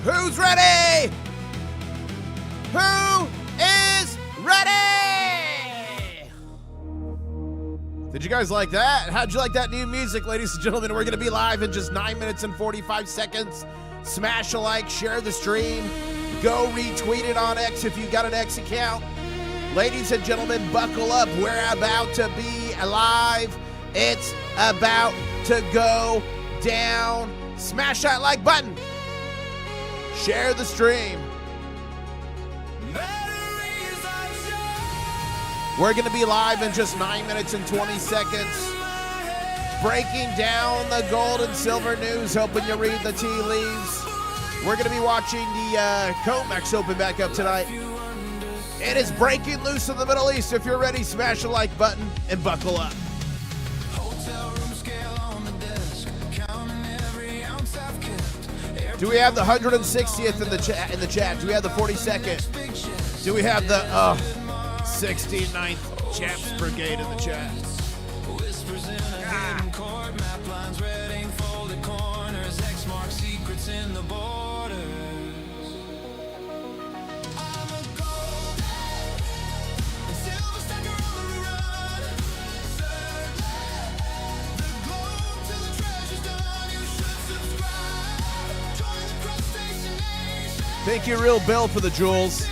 Who's ready? Who is ready? Did you guys like that? How'd you like that new music, ladies and gentlemen? We're going to be live in just 9 minutes and 45 seconds. Smash a like, share the stream. Go retweet it on X if you got an X account. Ladies and gentlemen, buckle up. We're about to be live. It's about to go down. Smash that like button. Share the stream. We're going to be live in just 9 minutes and 20 seconds. Breaking down the gold and silver news, hoping you read the tea leaves. We're going to be watching the COMEX open back up tonight. It is breaking loose in the Middle East. If you're ready, smash the like button and buckle up. Do we have the 160th in the chat? Do we have the 42nd? Do we have the 69th Chaps Brigade in the chat? Thank you, Real Bill, for the jewels.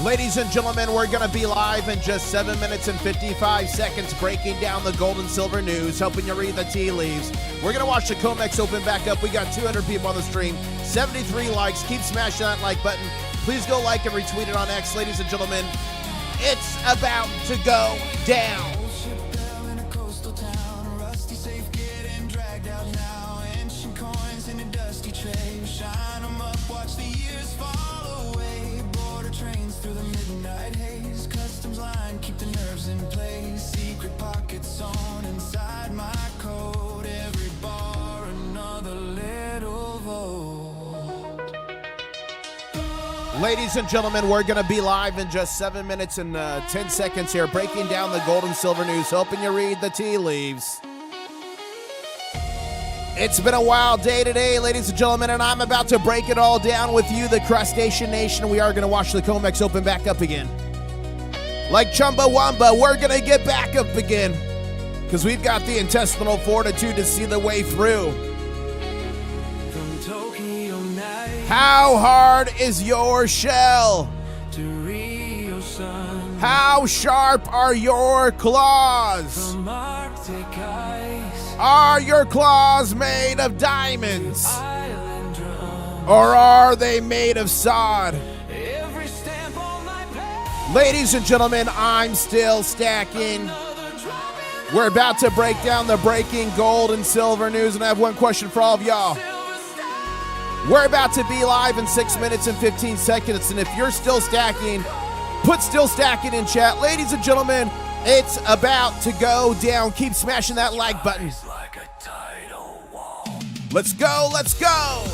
Ladies and gentlemen, we're going to be live in just 7 minutes and 55 seconds, breaking down the gold and silver news, helping you read the tea leaves. We're going to watch the COMEX open back up. We got 200 people on the stream, 73 likes. Keep smashing that like button. Please go like and retweet it on X. Ladies and gentlemen, it's about to go down. Ladies and gentlemen, we're going to be live in just 7 minutes and 10 seconds here, breaking down the gold and silver news, hoping you read the tea leaves. It's been a wild day today, ladies and gentlemen, and I'm about to break it all down with you, the Crustacean Nation. We are going to watch the COMEX open back up again. Like Chumbawamba, we're going to get back up again because we've got the intestinal fortitude to see the way through. How hard is your shell? How sharp are your claws? Are your claws made of diamonds? Or are they made of sod? Ladies and gentlemen, I'm still stacking. We're about to break down the breaking gold and silver news, and I have one question for all of y'all. We're about to be live in 6 minutes and 15 seconds, and if you're still stacking, put still stacking in chat. Ladies and gentlemen, it's about to go down. Keep smashing that like button. Let's go, let's go.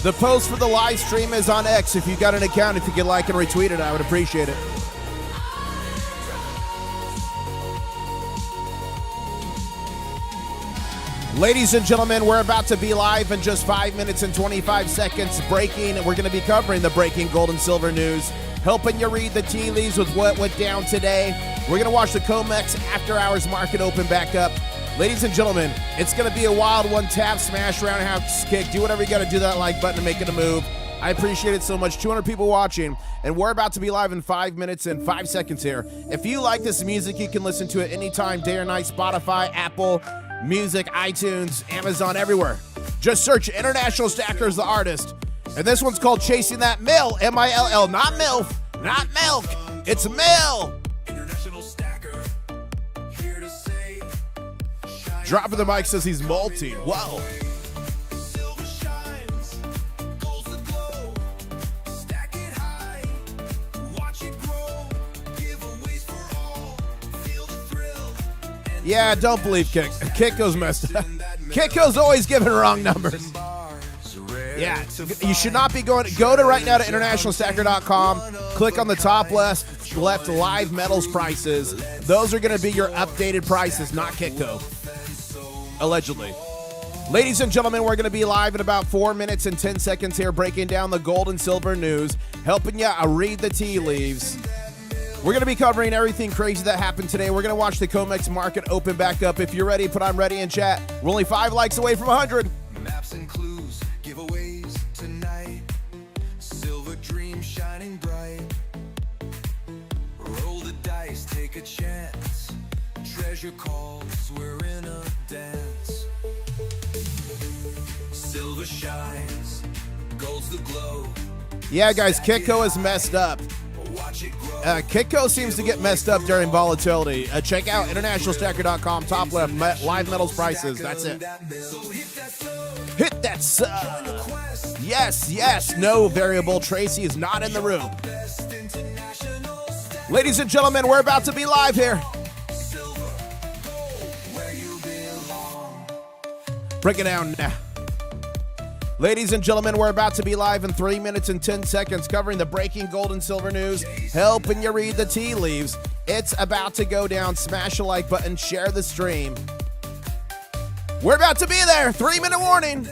The post for the live stream is on X. If you got an account, if you could like and retweet it, I would appreciate it. Ladies and gentlemen, we're about to be live in just 5 minutes and 25 seconds. Breaking, we're going to be covering the breaking gold and silver news, helping you read the tea leaves with what went down today. We're going to watch the COMEX after hours market open back up. Ladies and gentlemen, it's going to be a wild one. Tap, smash, roundhouse kick. Do whatever you got to do that like button to make it a move. I appreciate it so much. 200 people watching, and we're about to be live in 5 minutes and 5 seconds here. If you like this music, you can listen to it anytime, day or night. Spotify, Apple Music, iTunes, Amazon, everywhere. Just search International Stackers, the artist. And this one's called Chasing That Mill, M-I-L-L, not MILF, not milk. It's mill. Drop of the mic says he's molting. Whoa. Yeah, don't believe Kick. Kiko's messed up. Kiko's always giving wrong numbers. Yeah, you should not be going. Go to right now to internationalstacker.com. Click on the top left live metals prices. Those are going to be your updated prices, not Kitco. Allegedly. Ladies and gentlemen, we're going to be live in about 4 minutes and 10 seconds here, breaking down the gold and silver news, helping you read the tea leaves. We're going to be covering everything crazy that happened today. We're going to watch the COMEX market open back up. If you're ready, put I'm ready in chat. We're only 5 likes away from 100. Maps and clues, giveaways tonight. Silver dream shining bright. Roll the dice, take a chance. Treasure calls, we're in a dance. Silver shines, gold's the glow. Yeah, guys, Kitco is messed up. Kitco seems to get messed up during volatility. Check out internationalstacker.com, top left, live metals prices. That's it. Hit that sub. Yes, no variable. Tracy is not in the room. Ladies and gentlemen, we're about to be live here. Break it down now. Ladies and gentlemen, we're about to be live in 3 minutes and 10 seconds, covering the breaking gold and silver news, helping you read the tea leaves. It's about to go down. Smash a like button, share the stream. We're about to be there. 3-minute warning.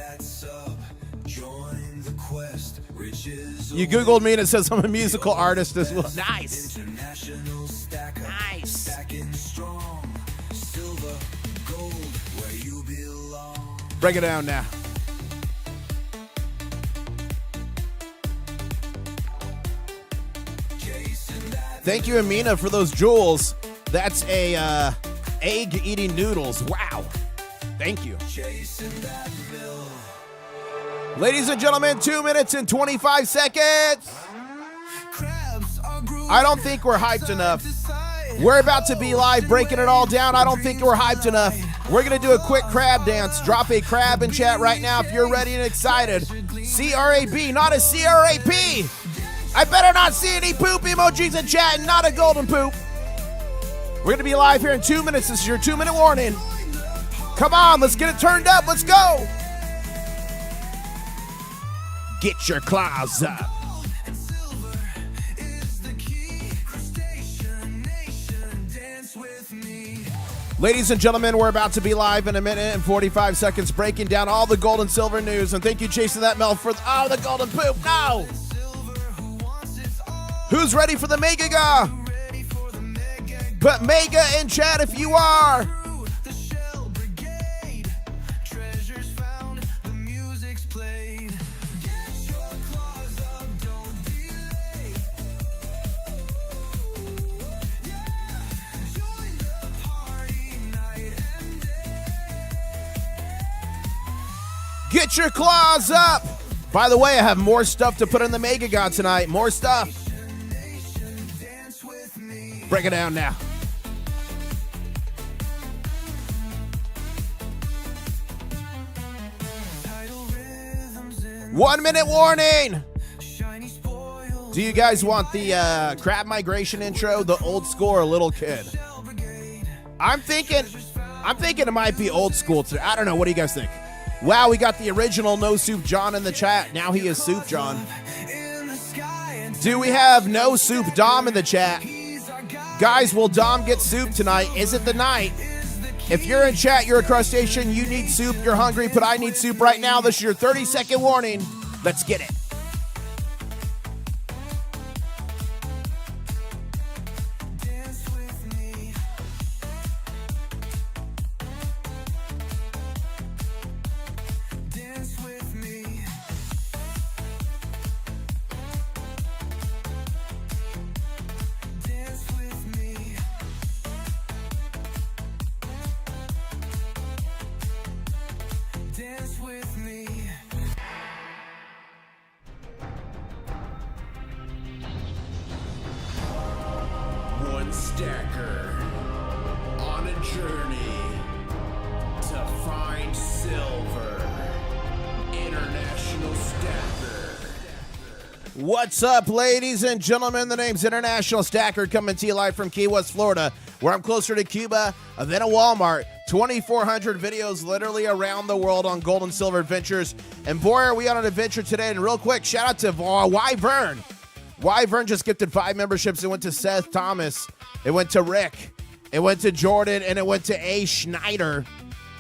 You Googled me and it says I'm a musical artist as well. Nice. Nice. Break it down now. Thank you, Amina, for those jewels. That's a egg-eating noodles. Wow. Thank you. Ladies and gentlemen, 2 minutes and 25 seconds. I don't think we're hyped enough. We're about to be live, breaking it all down. I don't think we're hyped enough. We're going to do a quick crab dance. Drop a crab in chat right now if you're ready and excited. C-R-A-B, not a C-R-A-P. I better not see any poop emojis in chat and not a golden poop. We're going to be live here in 2 minutes. This is your 2-minute warning. Come on, let's get it turned up. Let's go. Get your claws up. Ladies and gentlemen, we're about to be live in 1 minute and 45 seconds, breaking down all the gold and silver news. And thank you, Chasing That Mel, for the golden poop. No. Who's ready for the Mega? Put Mega in chat if you are. Get your claws up. By the way, I have more stuff to put in the Mega God tonight. More stuff. Break it down now. One minute warning. Do you guys want the crab migration intro, the old school or little kid? I'm thinking it might be old school today. I don't know. What do you guys think? Wow, we got the original No Soup John in the chat. Now he is Soup John. Do we have No Soup Dom in the chat? Guys, will Dom get soup tonight? Is it the night? If you're in chat, you're a crustacean, you need soup, you're hungry, but I need soup right now. This is your 30-second warning. Let's get it. Stacker on a journey to find silver. International Stacker. What's up, ladies and gentlemen? The name's International Stacker, coming to you live from Key West, Florida, where I'm closer to Cuba than a Walmart. 2,400 videos literally around the world on gold and silver adventures. And boy, are we on an adventure today. And real quick, shout out to Wyvern. Wyvern just gifted 5 memberships. It went to Seth Thomas. It went to Rick. It went to Jordan. And it went to A. Schneider.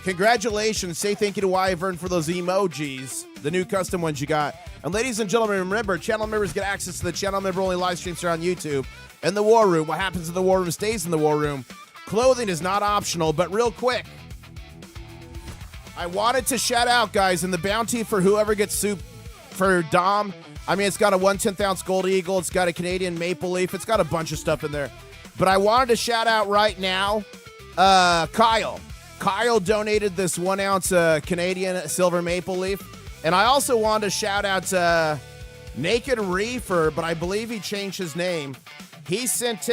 Congratulations. Say thank you to Wyvern for those emojis, the new custom ones you got. And ladies and gentlemen, remember, channel members get access to the channel member only live streams here on YouTube. And the War Room. What happens in the War Room stays in the War Room. Clothing is not optional, but real quick, I wanted to shout out, guys, and the bounty for whoever gets soup for Dom. I mean, it's got a 1/10 ounce gold eagle. It's got a Canadian maple leaf. It's got a bunch of stuff in there. But I wanted to shout out right now, Kyle. Kyle donated this 1 ounce Canadian silver maple leaf. And I also wanted to shout out Naked Reefer, but I believe he changed his name. He sent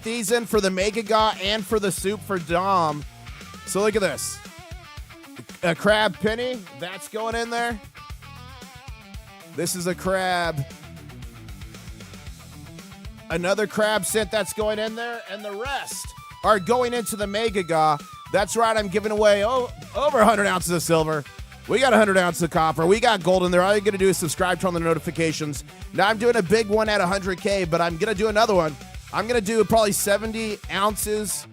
these in for the Mega Ga and for the soup for Dom. So look at this. A crab penny, that's going in there. This is a crab. Another crab cent that's going in there. And the rest are going into the Mega Ga. That's right, I'm giving away over 100 ounces of silver. We got 100 ounces of copper. We got gold in there. All you're going to do is subscribe, turn on the notifications. Now, I'm doing a big one at 100K, but I'm going to do another one. I'm going to do probably 70 ounces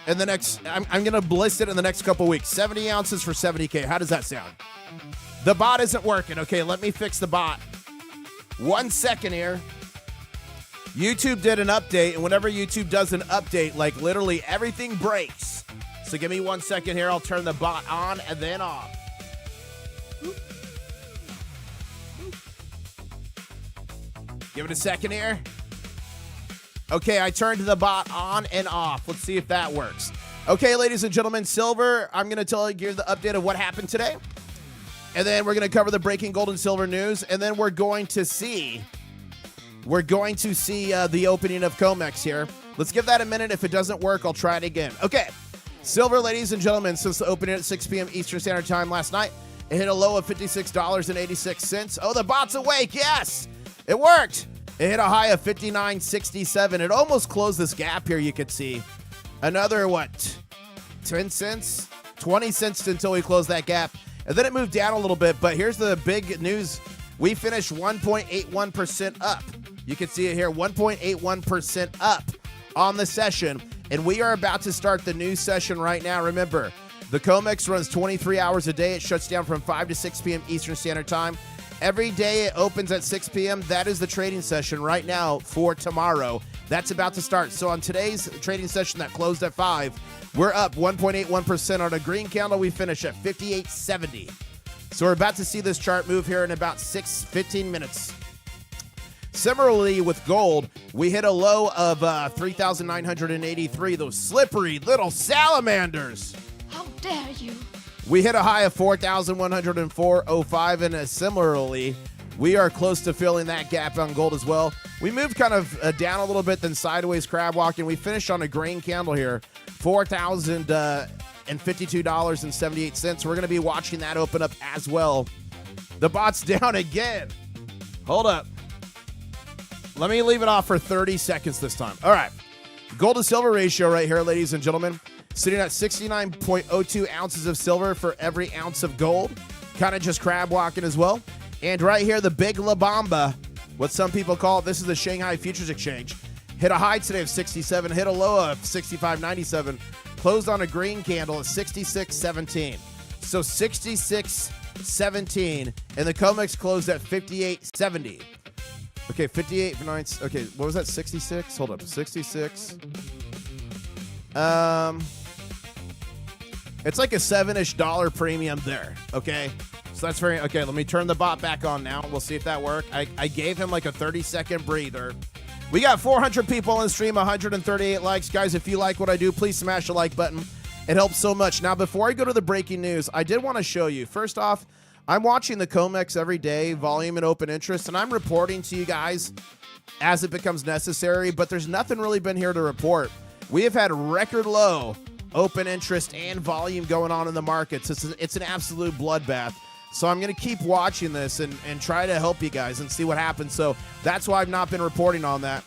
in the next, I'm going to list it in the next couple weeks. 70 ounces for 70K. How does that sound? The bot isn't working. Okay, let me fix the bot. 1 second here. YouTube did an update, and whenever YouTube does an update, like literally everything breaks. So give me 1 second here. I'll turn the bot on and then off. Give it a second here. Okay, I turned the bot on and off. Let's see if that works. Okay, ladies and gentlemen, silver, I'm going to give the update of what happened today. And then we're going to cover the breaking gold and silver news. And then we're going to see the opening of COMEX here. Let's give that a minute. If it doesn't work, I'll try it again. Okay, silver, ladies and gentlemen, since the opening at 6 p.m. Eastern Standard Time last night, it hit a low of $56.86. Oh, the bot's awake. Yes, it worked. It hit a high of $59.67. It almost closed this gap here, you could see. Another, 10 cents? 20 cents until we closed that gap. And then it moved down a little bit, but here's the big news. We finished 1.81% up. You can see it here, 1.81% up on the session. And we are about to start the new session right now. Remember, the COMEX runs 23 hours a day. It shuts down from 5 to 6 p.m. Eastern Standard Time. Every day it opens at 6 p.m. That is the trading session right now for tomorrow. That's about to start. So on today's trading session that closed at 5, we're up 1.81% on a green candle. We finish at 58.70. So we're about to see this chart move here in about 15 minutes. Similarly with gold, we hit a low of 3,983. Those slippery little salamanders. How dare you? We hit a high of 4,104.05, and similarly, we are close to filling that gap on gold as well. We moved kind of down a little bit, then sideways crab walking. We finished on a green candle here, $4,052.78. We're going to be watching that open up as well. The bot's down again. Hold up. Let me leave it off for 30 seconds this time. All right. Gold to silver ratio right here, ladies and gentlemen. Sitting at 69.02 ounces of silver for every ounce of gold. Kind of just crab walking as well. And right here, the big La Bamba, what some people call it, this is the Shanghai Futures Exchange. Hit a high today of 67, hit a low of 65.97. Closed on a green candle at 66.17. So 66.17. And the COMEX closed at 58.70. Okay, 58.9. Okay, what was that? 66? Hold up. 66. It's like a $7-ish premium there, okay? So that's very, okay, let me turn the bot back on now. We'll see if that worked. I gave him like a 30-second breather. We got 400 people on the stream, 138 likes. Guys, if you like what I do, please smash the like button. It helps so much. Now, before I go to the breaking news, I did want to show you. First off, I'm watching the COMEX every day, volume and open interest, and I'm reporting to you guys as it becomes necessary, but there's nothing really been here to report. We have had record low open interest and volume going on in the markets. It's an absolute bloodbath. So I'm going to keep watching this and try to help you guys and see what happens. So that's why I've not been reporting on that.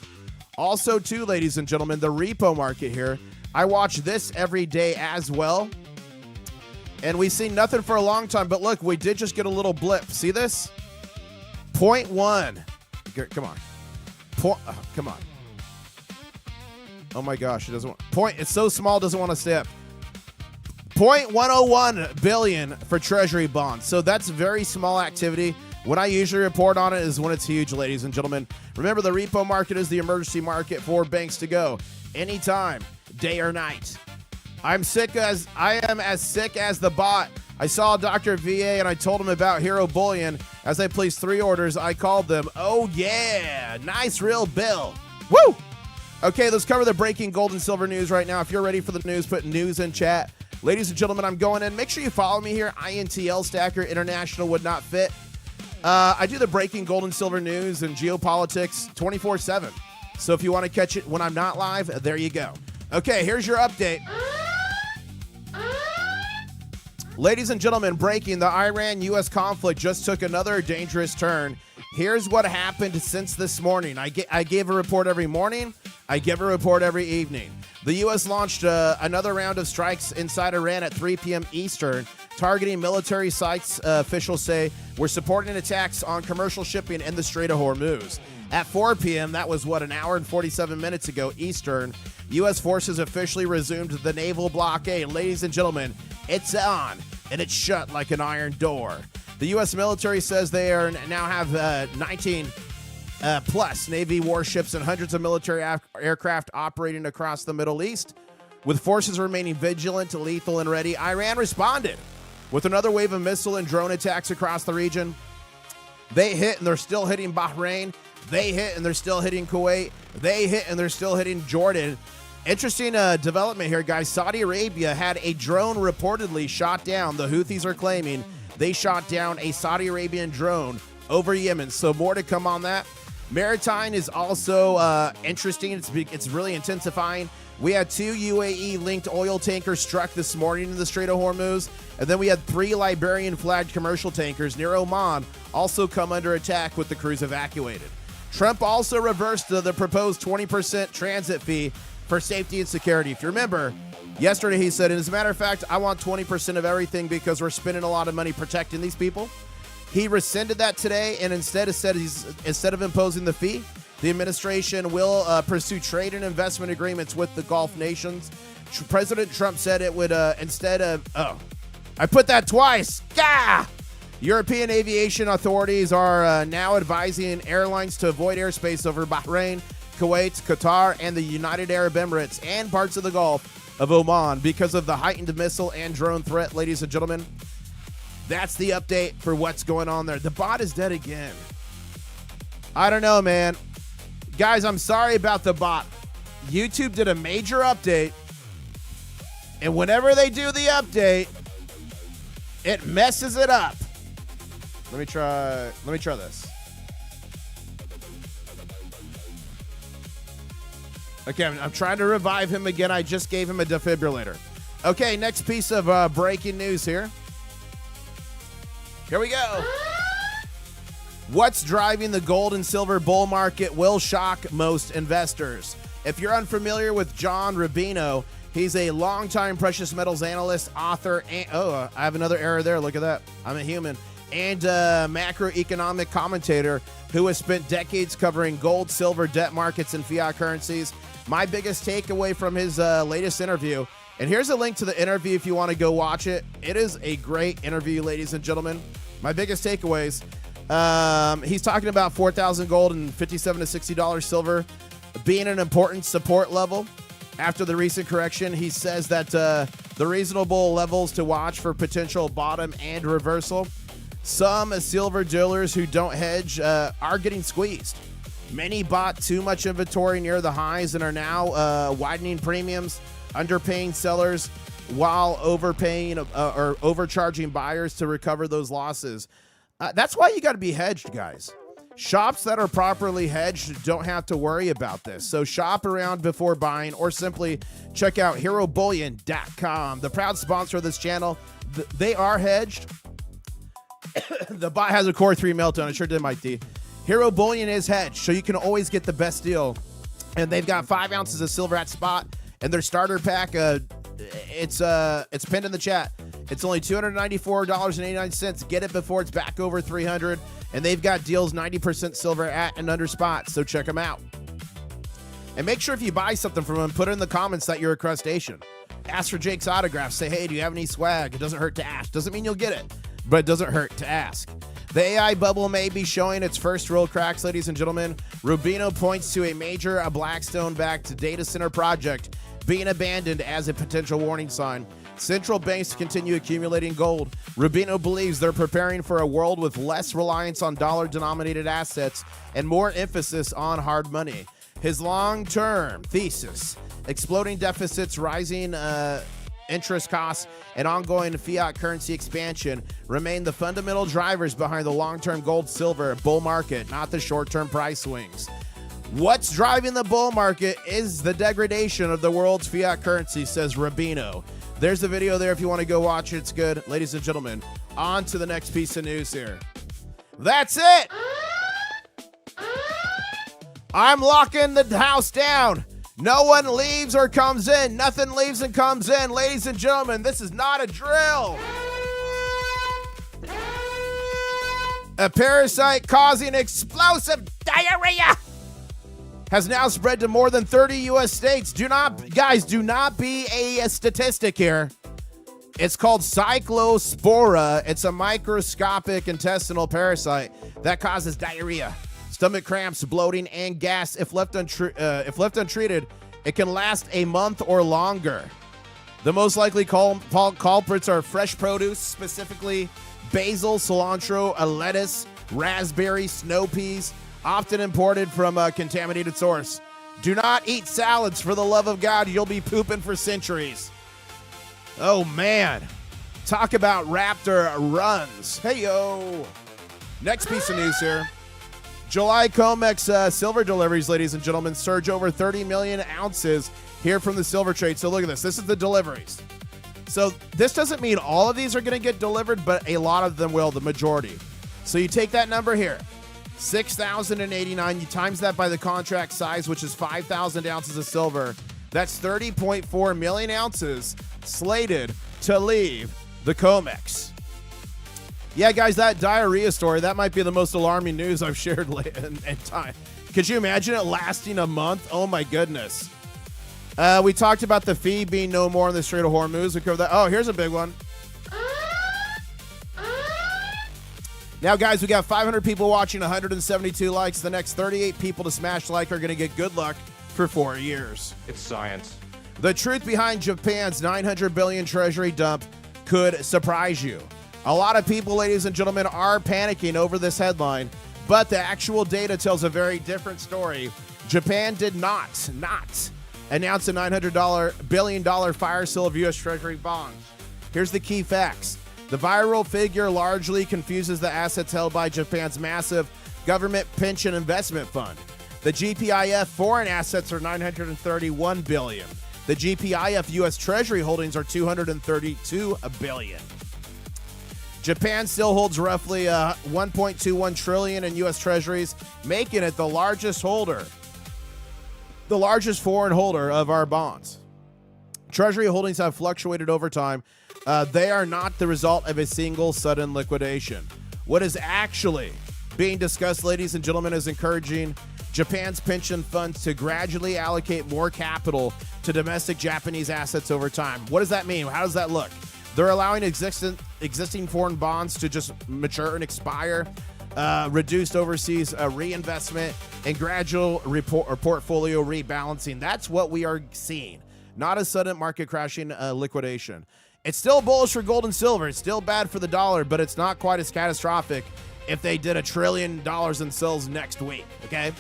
Also, too, ladies and gentlemen, the repo market here. I watch this every day as well. And we've seen nothing for a long time. But look, we did just get a little blip. See this? 0.1. Come on. Come on. Oh my gosh, it doesn't want it's so small, doesn't want to stay up. 0.101 billion for treasury bonds. So that's very small activity. When I usually report on it is when it's huge, ladies and gentlemen. Remember, the repo market is the emergency market for banks to go anytime, day or night. I am as sick as the bot. I saw Dr. VA and I told him about Hero Bullion. As I placed 3 orders, I called them. Oh yeah, nice real bill. Woo! Okay, let's cover the breaking gold and silver news right now. If you're ready for the news, put news in chat. Ladies and gentlemen, I'm going in. Make sure you follow me here. INTL Stacker, International would not fit. I do the breaking gold and silver news and geopolitics 24/7. So if you want to catch it when I'm not live, there you go. Okay, here's your update. Ladies and gentlemen, breaking, the Iran-U.S. conflict just took another dangerous turn. Here's what happened since this morning. I gave a report every morning. I give a report every evening. The U.S. launched another round of strikes inside Iran at 3 p.m. Eastern, targeting military sites, officials say, were supporting attacks on commercial shipping in the Strait of Hormuz. At 4 p.m., that was, an hour and 47 minutes ago Eastern, U.S. forces officially resumed the naval blockade. Ladies and gentlemen, it's on, and it's shut like an iron door. The U.S. military says they now have 19 plus Navy warships and hundreds of military aircraft operating across the Middle East. With forces remaining vigilant, lethal, and ready, Iran responded with another wave of missile and drone attacks across the region. They hit and they're still hitting Bahrain. They hit and they're still hitting Kuwait. They hit and they're still hitting Jordan. Interesting development here, guys. Saudi Arabia had a drone reportedly shot down. The Houthis are claiming they shot down a Saudi Arabian drone over Yemen. So more to come on that. Maritime is also interesting. It's really intensifying. We had 2 UAE-linked oil tankers struck this morning in the Strait of Hormuz. And then we had 3 Liberian-flagged commercial tankers near Oman also come under attack with the crews evacuated. Trump also reversed the proposed 20% transit fee for safety and security. If you remember, yesterday he said, as a matter of fact, I want 20% of everything because we're spending a lot of money protecting these people. He rescinded that today and instead of imposing the fee, the administration will pursue trade and investment agreements with the Gulf nations. President Trump said it would instead of, I put that twice. Gah! European aviation authorities are now advising airlines to avoid airspace over Bahrain, Kuwait, Qatar, and the United Arab Emirates and parts of the Gulf of Oman because of the heightened missile and drone threat, ladies and gentlemen. That's the update for what's going on there. The bot is dead again. I don't know, man. Guys, I'm sorry about the bot. YouTube did a major update, and whenever they do the update, it messes it up. Let me try this. Okay, I'm trying to revive him again. I just gave him a defibrillator. Okay, next piece of breaking news here. Here we go. What's driving the gold and silver bull market will shock most investors. If you're unfamiliar with John Rubino, he's a longtime precious metals analyst, author, and I have another error there. Look at that. I'm a human. And macroeconomic commentator who has spent decades covering gold, silver, debt markets, and fiat currencies. My biggest takeaway from his latest interview, and here's a link to the interview if you want to go watch it. It is a great interview, ladies and gentlemen. My biggest takeaways, he's talking about 4,000 gold and $57 to $60 silver being an important support level. After the recent correction, he says that the reasonable levels to watch for potential bottom and reversal. Some silver dealers who don't hedge are getting squeezed. Many bought too much inventory near the highs and are now widening premiums, underpaying sellers. while overpaying or overcharging buyers to recover those losses. That's why you got to be hedged, guys. Shops that are properly hedged don't have to worry about this. So shop around before buying, or simply check out HeroBullion.com, the proud sponsor of this channel. They are hedged. The bot has a Core 3 meltdown. It sure did, Mike D. Hero Bullion is hedged, so you can always get the best deal. And they've got 5 ounces of silver at spot, and their starter pack, it's pinned in the chat. It's only $294.89. Get it before it's back over $300. And they've got deals 90% silver at and under spot, so check them out. And make sure if you buy something from them, put it in the comments that you're a crustacean. Ask for Jake's autograph. Say, hey, do you have any swag? It doesn't hurt to ask. Doesn't mean you'll get it, but it doesn't hurt to ask. The AI bubble may be showing its first real cracks, ladies and gentlemen. Rubino points to a major Blackstone-backed data center project being abandoned as a potential warning sign. Central banks continue accumulating gold. Rubino believes they're preparing for a world with less reliance on dollar-denominated assets and more emphasis on hard money. His long-term thesis, exploding deficits, rising interest costs, and ongoing fiat currency expansion remain the fundamental drivers behind the long-term gold-silver bull market, not the short-term price swings. What's driving the bull market is the degradation of the world's fiat currency, says Rubino. There's the video there if you want to go watch it. It's good. Ladies and gentlemen, on to the next piece of news here. That's it. I'm locking the house down. No one leaves or comes in. Nothing leaves and comes in. Ladies and gentlemen, this is not a drill. A parasite causing explosive diarrhea has now spread to more than 30 U.S. states. Do not be a statistic here. It's called Cyclospora. It's a microscopic intestinal parasite that causes diarrhea, stomach cramps, bloating, and gas. If left untreated, it can last a month or longer. The most likely culprits are fresh produce, specifically basil, cilantro, a lettuce, raspberry, snow peas, often imported from a contaminated source. Do not eat salads, for the love of God. You'll be pooping for centuries. Oh, man. Talk about Raptor runs. Hey, yo. Next piece of news here. July COMEX silver deliveries, ladies and gentlemen, surge over 30 million ounces here from the silver trade. So look at this. This is the deliveries. So this doesn't mean all of these are going to get delivered, but a lot of them will, the majority. So you take that number here, 6,089. You times that by the contract size, which is 5,000 ounces of silver. That's 30.4 million ounces slated to leave the COMEX. Yeah, guys, that diarrhea story, that might be the most alarming news I've shared in time. Could you imagine it lasting a month? Oh, my goodness. We talked about the fee being no more in the Strait of Hormuz. We covered that. Oh, here's a big one. Now, guys, we got 500 people watching, 172 likes. The next 38 people to smash like are going to get good luck for 4 years. It's science. The truth behind Japan's $900 billion treasury dump could surprise you. A lot of people, ladies and gentlemen, are panicking over this headline, but the actual data tells a very different story. Japan did not announce a $900 billion fire sale of U.S. Treasury bonds. Here's the key facts. The viral figure largely confuses the assets held by Japan's massive government pension investment fund. The GPIF foreign assets are $931 billion. The GPIF U.S. Treasury holdings are $232 billion. Japan still holds roughly $1.21 trillion in U.S. Treasuries, making it the largest foreign holder of our bonds. Treasury holdings have fluctuated over time. They are not the result of a single sudden liquidation. What is actually being discussed, ladies and gentlemen, is encouraging Japan's pension funds to gradually allocate more capital to domestic Japanese assets over time. What does that mean? How does that look? They're allowing existing foreign bonds to just mature and expire, reduced overseas reinvestment, and gradual portfolio rebalancing. That's what we are seeing, not a sudden market crashing liquidation. It's still bullish for gold and silver. It's still bad for the dollar, but it's not quite as catastrophic if they did $1 trillion in sales next week, okay?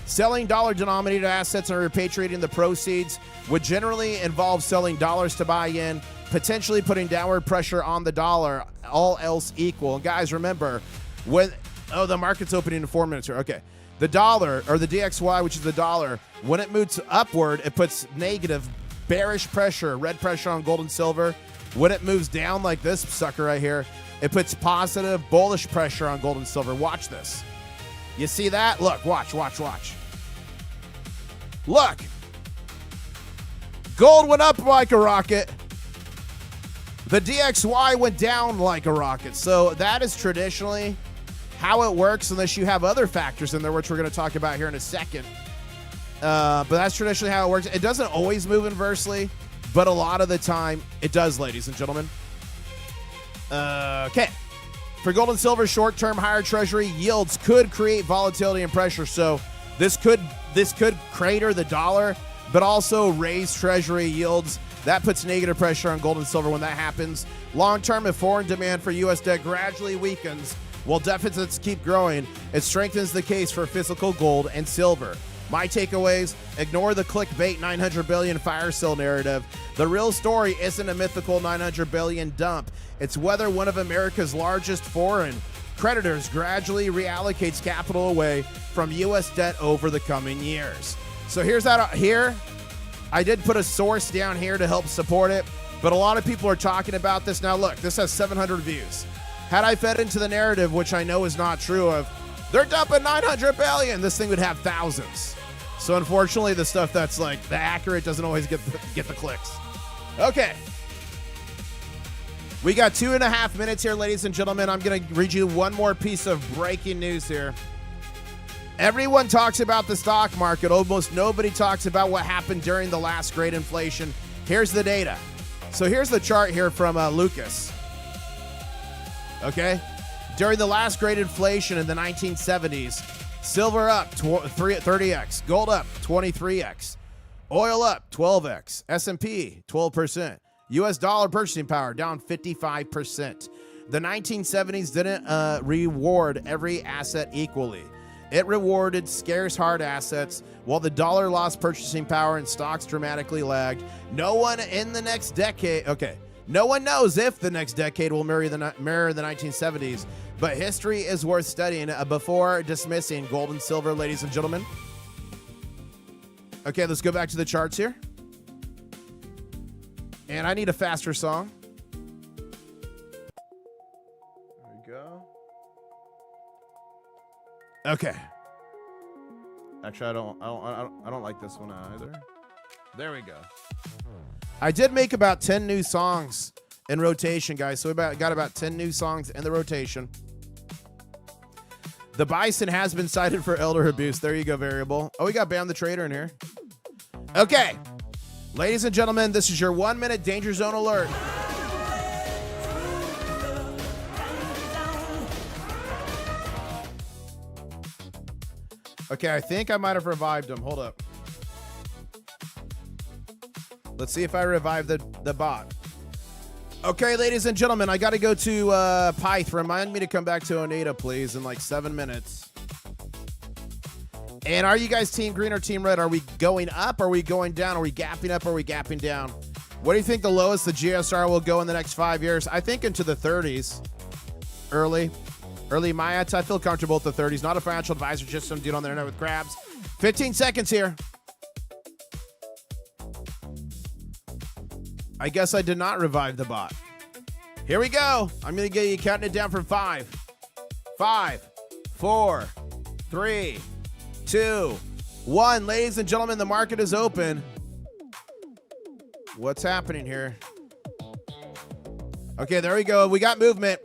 Selling dollar-denominated assets and repatriating the proceeds would generally involve selling dollars to buy in, potentially putting downward pressure on the dollar, all else equal. And guys, remember, the market's opening in 4 minutes here. Okay. The dollar, or the DXY, which is the dollar, when it moves upward, it puts negative bearish pressure, red pressure on gold and silver. When it moves down like this sucker right here, it puts positive bullish pressure on gold and silver. Watch this. You see that? Look, watch. Look. Gold went up like a rocket. The DXY went down like a rocket. So that is traditionally how it works, unless you have other factors in there, which we're going to talk about here in a second. But that's traditionally how it works. It doesn't always move inversely, but a lot of the time it does, ladies and gentlemen. Okay. For gold and silver, short-term higher treasury yields could create volatility and pressure. So this could crater the dollar, but also raise treasury yields. That puts negative pressure on gold and silver when that happens. Long-term, if foreign demand for U.S. debt gradually weakens while deficits keep growing, it strengthens the case for physical gold and silver. My takeaways: ignore the clickbait 900 billion fire sale narrative. The real story isn't a mythical 900 billion dump. It's whether one of America's largest foreign creditors gradually reallocates capital away from U.S. debt over the coming years. So here's that here. I did put a source down here to help support it, but a lot of people are talking about this. Now look, this has 700 views. Had I fed into the narrative, which I know is not true, of they're dumping 900 billion, this thing would have thousands. So unfortunately, the stuff that's like the accurate doesn't always get the clicks. Okay. We got 2.5 minutes here, ladies and gentlemen. I'm going to read you one more piece of breaking news here. Everyone talks about the stock market. Almost nobody talks about what happened during the last great inflation. Here's the data. So here's the chart here from Lucas. Okay. During the last great inflation in the 1970s, silver up 30x, gold up 23x, oil up 12x, S&P 12%, U.S. dollar purchasing power down 55%. The 1970s didn't reward every asset equally. It rewarded scarce hard assets, while the dollar lost purchasing power and stocks dramatically lagged. No one knows if the next decade will mirror the 1970s, but history is worth studying before dismissing gold and silver, ladies and gentlemen. Okay, let's go back to the charts here. And I need a faster song. There we go. Okay. Actually, I don't like this one either. There we go. I did make about 10 new songs in rotation, guys. So we got about 10 new songs in the rotation. The bison has been cited for elder abuse. There you go, variable. Oh, we got Bam the Trader in here. Okay. Ladies and gentlemen, this is your 1 minute danger zone alert. Okay, I think I might have revived him. Hold up. Let's see if I revive the bot. Okay, ladies and gentlemen, I got to go to Pyth. Remind me to come back to Oneida, please, in like 7 minutes. And are you guys team green or team red? Are we going up? Are we going down? Are we gapping up? Or are we gapping down? What do you think the lowest the GSR will go in the next 5 years? I think into the 30s. Early Mayats. I feel comfortable with the 30s. Not a financial advisor, just some dude on the internet with crabs. 15 seconds here. I guess I did not revive the bot. Here we go. I'm going to get you counting it down from 5. 5, 4, 3, 2, 1. Ladies and gentlemen, the market is open. What's happening here? Okay, there we go. We got movement.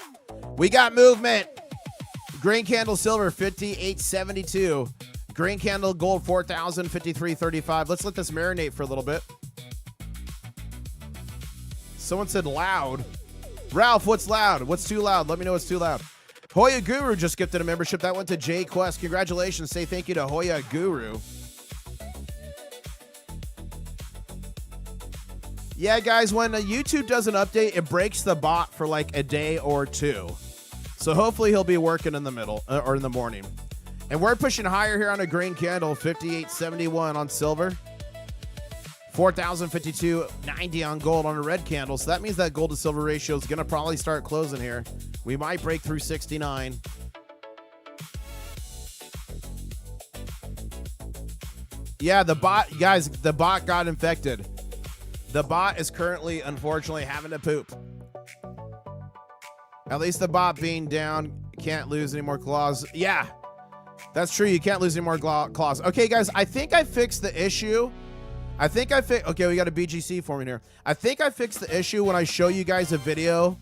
Green candle silver 58.72. Green candle gold 4,000 53.35. Let's let this marinate for a little bit. Someone said loud. Ralph, what's loud? What's too loud? Let me know what's too loud. Hoya Guru just gifted a membership. That went to Jay Quest. Congratulations. Say thank you to Hoya Guru. Yeah, guys, when YouTube does an update, it breaks the bot for like a day or two. So hopefully he'll be working in the middle or in the morning. And we're pushing higher here on a green candle, 58.71 on silver. 4,052.90 on gold on a red candle. So that means that gold to silver ratio is going to probably start closing here. We might break through 69. Yeah, the bot, guys, the bot got infected. The bot is currently, unfortunately, having to poop. At least the bot being down, can't lose any more claws. Yeah, that's true. You can't lose any more claws. Okay, guys, I think I fixed the issue. Okay, we got a BGC forming here. I think I fixed the issue when I show you guys a video.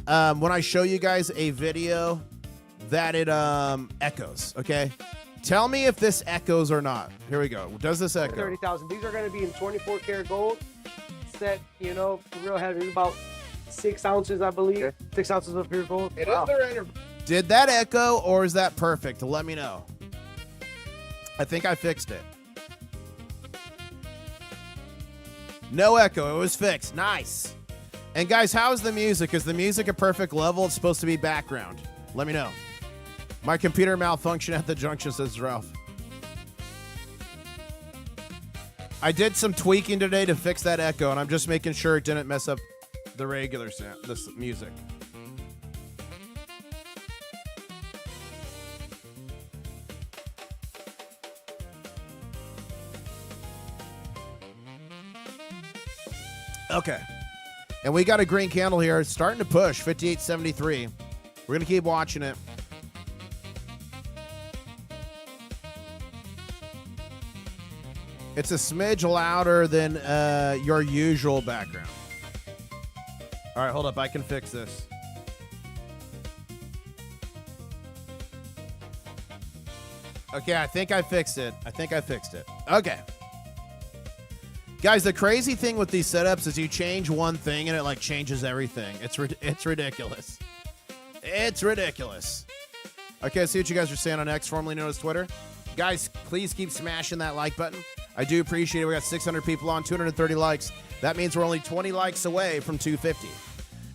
When I show you guys a video that it echoes, okay? Tell me if this echoes or not. Here we go. Does this echo? 30,000. These are going to be in 24 karat gold. Set, you know, real heavy. It's about 6 ounces, I believe. Okay. 6 ounces of pure gold. Did that echo or is that perfect? Let me know. I think I fixed it. No echo. It was fixed. Nice. And guys, how's the music? Is the music a perfect level? It's supposed to be background. Let me know. My computer malfunctioned at the junction, says Ralph. I did some tweaking today to fix that echo, and I'm just making sure it didn't mess up the regular sound, this music. Okay. And we got a green candle here. It's starting to push, 58.73. We're going to keep watching it. It's a smidge louder than your usual background. All right, hold up. I can fix this. Okay, I think I fixed it. Okay. Guys, the crazy thing with these setups is you change one thing and it like changes everything. It's ridiculous. It's ridiculous. Okay, see what you guys are saying on X, formerly known as Twitter. Guys, please keep smashing that like button. I do appreciate it. We got 600 people on, 230 likes. That means we're only 20 likes away from 250.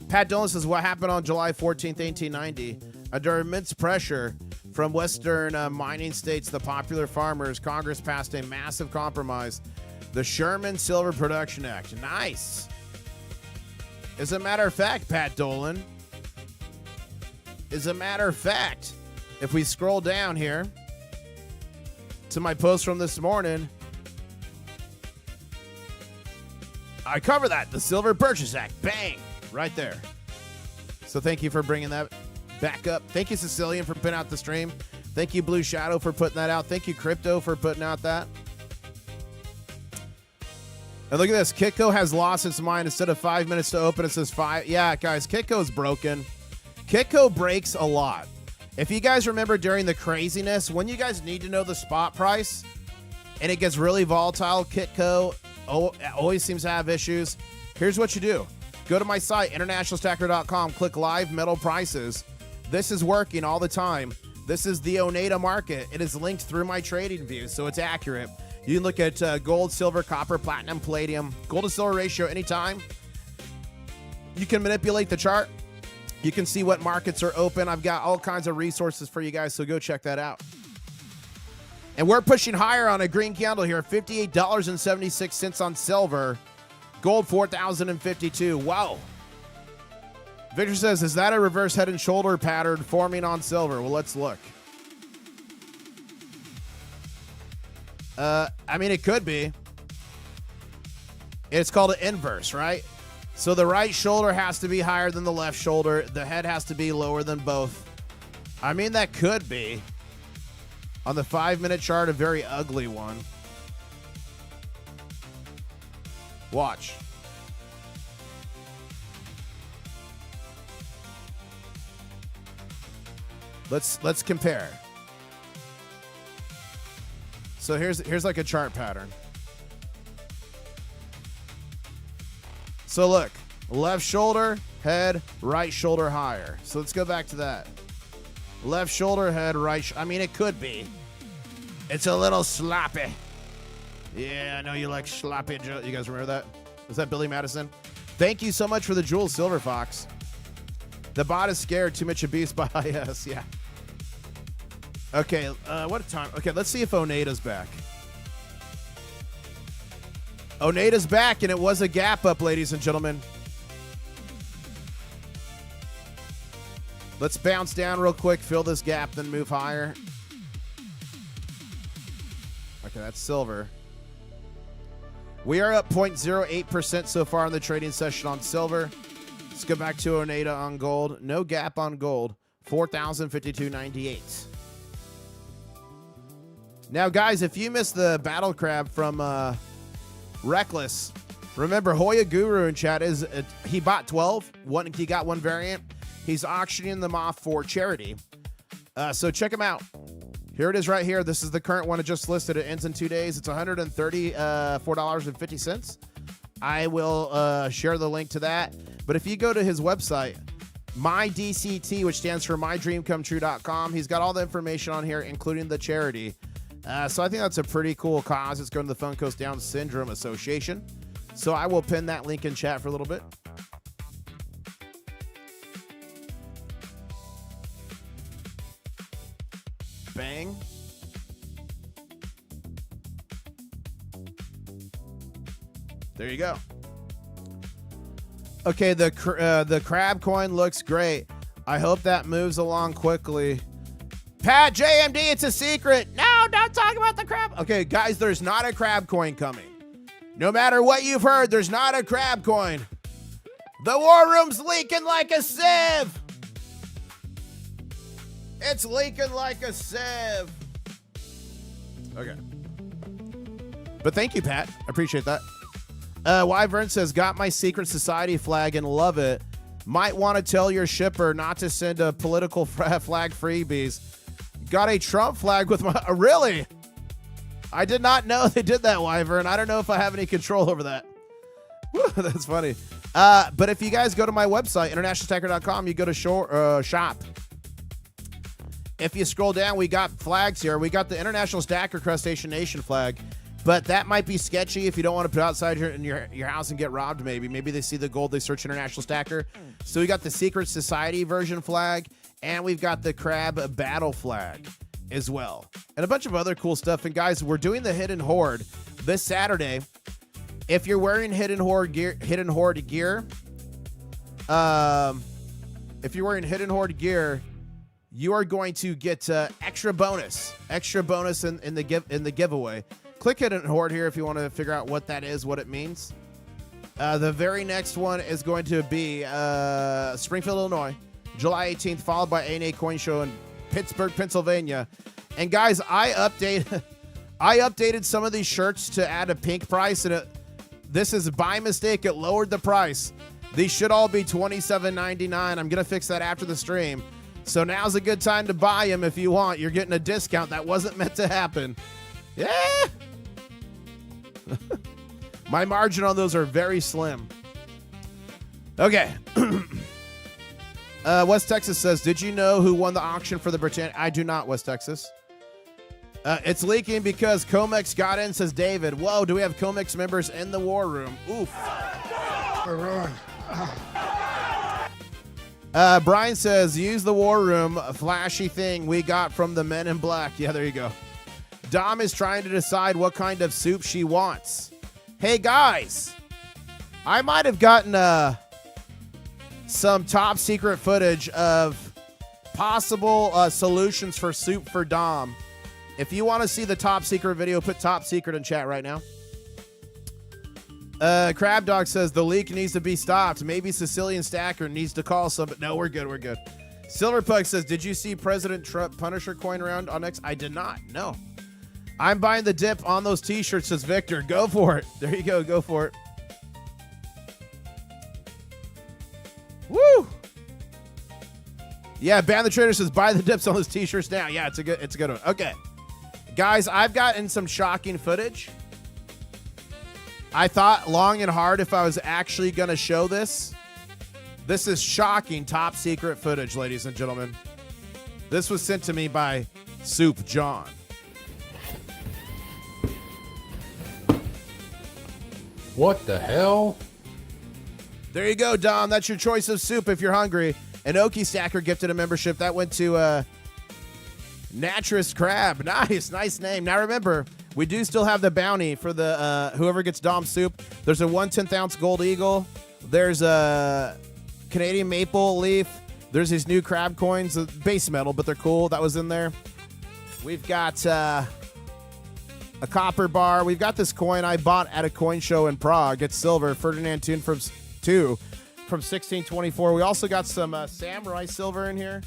Pat Dillon says, what happened on July 14th, 1890? Under immense pressure from Western mining states, the popular farmers, Congress passed a massive compromise, the Sherman Silver Production Act. Nice. As a matter of fact, Pat Dolan, if we scroll down here to my post from this morning, I cover that. The Silver Purchase Act. Bang. Right there. So thank you for bringing that back up. Thank you, Sicilian, for putting out the stream. Thank you, Blue Shadow, for putting that out. Thank you, Crypto, for putting out that. And look at this. Kitco has lost its mind. Instead of 5 minutes to open, it says 5. Yeah, guys, Kitco's broken. Kitco breaks a lot. If you guys remember during the craziness, when you guys need to know the spot price and it gets really volatile, Kitco always seems to have issues. Here's what you do. Go to my site, internationalstacker.com, click live metal prices. This is working all the time. This is the Oneida market. It is linked through my trading view, so it's accurate. You can look at gold, silver, copper, platinum, palladium, gold to silver ratio anytime. You can manipulate the chart. You can see what markets are open. I've got all kinds of resources for you guys, so go check that out. And we're pushing higher on a green candle here, $58.76 on silver. Gold, 4,052. Wow. Victor says, is that a reverse head and shoulder pattern forming on silver? Well, let's look. I mean, it could be. It's called an inverse, right? So the right shoulder has to be higher than the left shoulder. The head has to be lower than both. I mean, that could be. On the 5-minute chart, a very ugly one. Watch. Let's compare. So here's like a chart pattern. So look, left shoulder, head, right shoulder higher. So let's go back to that. Left shoulder, head, right. I mean, it could be. It's a little sloppy. Yeah, I know you like sloppy. You guys remember that? Was that Billy Madison? Thank you so much for the jewel, Silver Fox. The bot is scared. Too much abuse by IS. Yeah. Okay, what time? Okay, let's see if Oneida's back. Oneida's back, and it was a gap up, ladies and gentlemen. Let's bounce down real quick, fill this gap, then move higher. Okay, that's silver. We are up 0.08% so far in the trading session on silver. Let's go back to Oneida on gold. No gap on gold. 4,052.98. Now, guys, if you missed the battle crab from Reckless, remember Hoya Guru in chat is he bought 12. He got one variant. He's auctioning them off for charity. So check him out. Here it is right here. This is the current one. It just listed. It ends in 2 days. It's $134.50. I will share the link to that. But if you go to his website, MyDCT, which stands for MyDreamComeTrue.com, he's got all the information on here, including the charity. So I think that's a pretty cool cause. It's going to the Phone Coast Down Syndrome Association. So I will pin that link in chat for a little bit. Bang. There you go. Okay, the crab coin looks great. I hope that moves along quickly. Pat JMD, it's a secret. No, don't talk about the crab. Okay, guys, there's not a crab coin coming. No matter what you've heard, there's not a crab coin. The war room's leaking like a sieve. It's leaking like a sieve. Okay. But thank you, Pat. I appreciate that. Wyvern says, got my secret society flag and love it. Might want to tell your shipper not to send a political flag freebies. Got a Trump flag with my... Really? I did not know they did that, Wyvern. I don't know if I have any control over that. Woo, that's funny. But if you guys go to my website, internationalstacker.com, you go to shop. If you scroll down, we got flags here. We got the International Stacker Crustacean Nation flag. But that might be sketchy if you don't want to put outside your house and get robbed, maybe. Maybe they see the gold, they search International Stacker. So we got the Secret Society version flag, and we've got the Crab Battle flag as well. And a bunch of other cool stuff. And guys, we're doing the Hidden Horde this Saturday. If you're wearing Hidden Horde gear, if you're wearing Hidden Horde gear, you are going to get extra bonus in the giveaway. Click Hidden Horde here if you want to figure out what that is, what it means. The very next one is going to be Springfield, Illinois, July 18th, followed by A&A Coin Show in Pittsburgh, Pennsylvania. And guys, I updated some of these shirts to add a pink price, and this is by mistake. It lowered the price. These should all be $27.99. I'm gonna fix that after the stream. So now's a good time to buy them if you want. You're getting a discount. That wasn't meant to happen. Yeah. My margin on those are very slim. Okay. West Texas says, did you know who won the auction for the Britannia? I do not, West Texas. It's leaking because COMEX got in, says David. Whoa, do we have COMEX members in the war room? Oof. Brian says, use the war room, a flashy thing we got from the Men in Black. Yeah, there you go. Dom is trying to decide what kind of soup she wants. Hey, guys, I might have gotten some top secret footage of possible solutions for soup for Dom. If you want to see the top secret video, put top secret in chat right now. Crab Dog says the leak needs to be stopped. Maybe Sicilian Stacker needs to call somebody. No, we're good. We're good. Silver Pug says, did you see President Trump Punisher coin around on X? I did not. No. I'm buying the dip on those t-shirts, says Victor. Go for it. There you go. Go for it. Woo! Yeah, Ban the Trader says buy the dips on those t-shirts now. Yeah, it's a good one. Okay. Guys, I've gotten some shocking footage. I thought long and hard if I was actually going to show this. This is shocking top secret footage, ladies and gentlemen. This was sent to me by Soup John. What the hell? There you go, Dom. That's your choice of soup if you're hungry. And Okie Stacker gifted a membership. That went to Naturist Crab. Nice name. Now remember, We do still have the bounty for the whoever gets Dom soup. There's a 1/10 ounce gold eagle. There's a Canadian maple leaf. There's these new crab coins, base metal, but they're cool. That was in there. We've got a copper bar. We've got this coin I bought at a coin show in Prague. It's silver. Ferdinand II from 1624. We also got some samurai silver in here.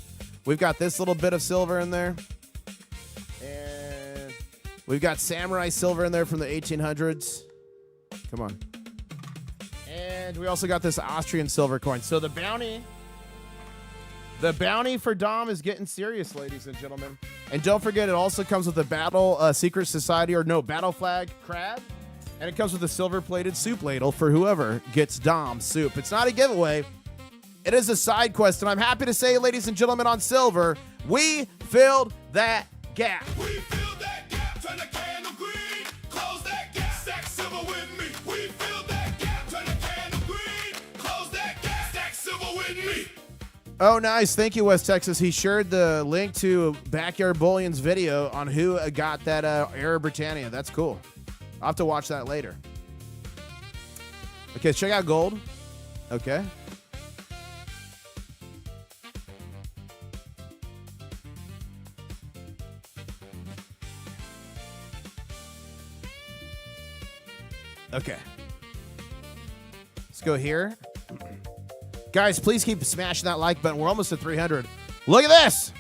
We've got this little bit of silver in there. And we've got samurai silver in there from the 1800s. Come on. And we also got this Austrian silver coin. So the bounty for Dom is getting serious, ladies and gentlemen. And don't forget, it also comes with a battle secret society battle flag crab. And it comes with a silver-plated soup ladle for whoever gets Dom soup. It's not a giveaway. It is a side quest. And I'm happy to say, ladies and gentlemen, on silver, we filled that gap. We filled that gap, turn the candle green. Close that gap, stack silver with me. We filled that gap, turn the candle green. Close that gap, stack silver with me. Oh, nice. Thank you, West Texas. He shared the link to Backyard Bullion's video on who got that Air Britannia. That's cool. I'll have to watch that later. Okay, check out gold. Okay. Okay. Let's go here. Guys, please keep smashing that like button. We're almost at 300. Look at this.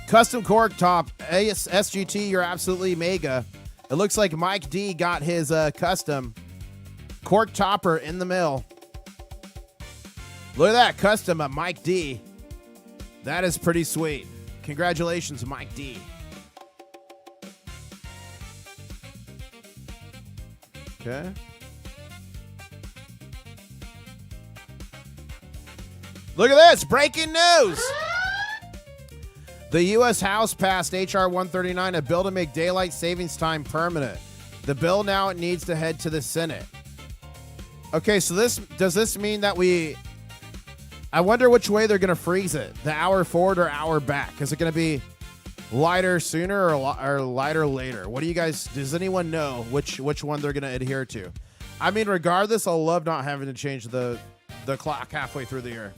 Custom cork top. SGT, you're absolutely mega. It looks like Mike D got his custom cork topper in the mail. Look at that. Custom at Mike D. That is pretty sweet. Congratulations, Mike D. Okay. Look at this. Breaking news. The U.S. House passed H.R. 139, a bill to make daylight savings time permanent. The bill now needs to head to the Senate. Okay, so does this mean that I wonder which way they're going to freeze it. The hour forward or hour back? Is it going to be lighter sooner or lighter later? What do you guys, does anyone know which one they're going to adhere to? I mean, regardless, I'll love not having to change the clock halfway through the year.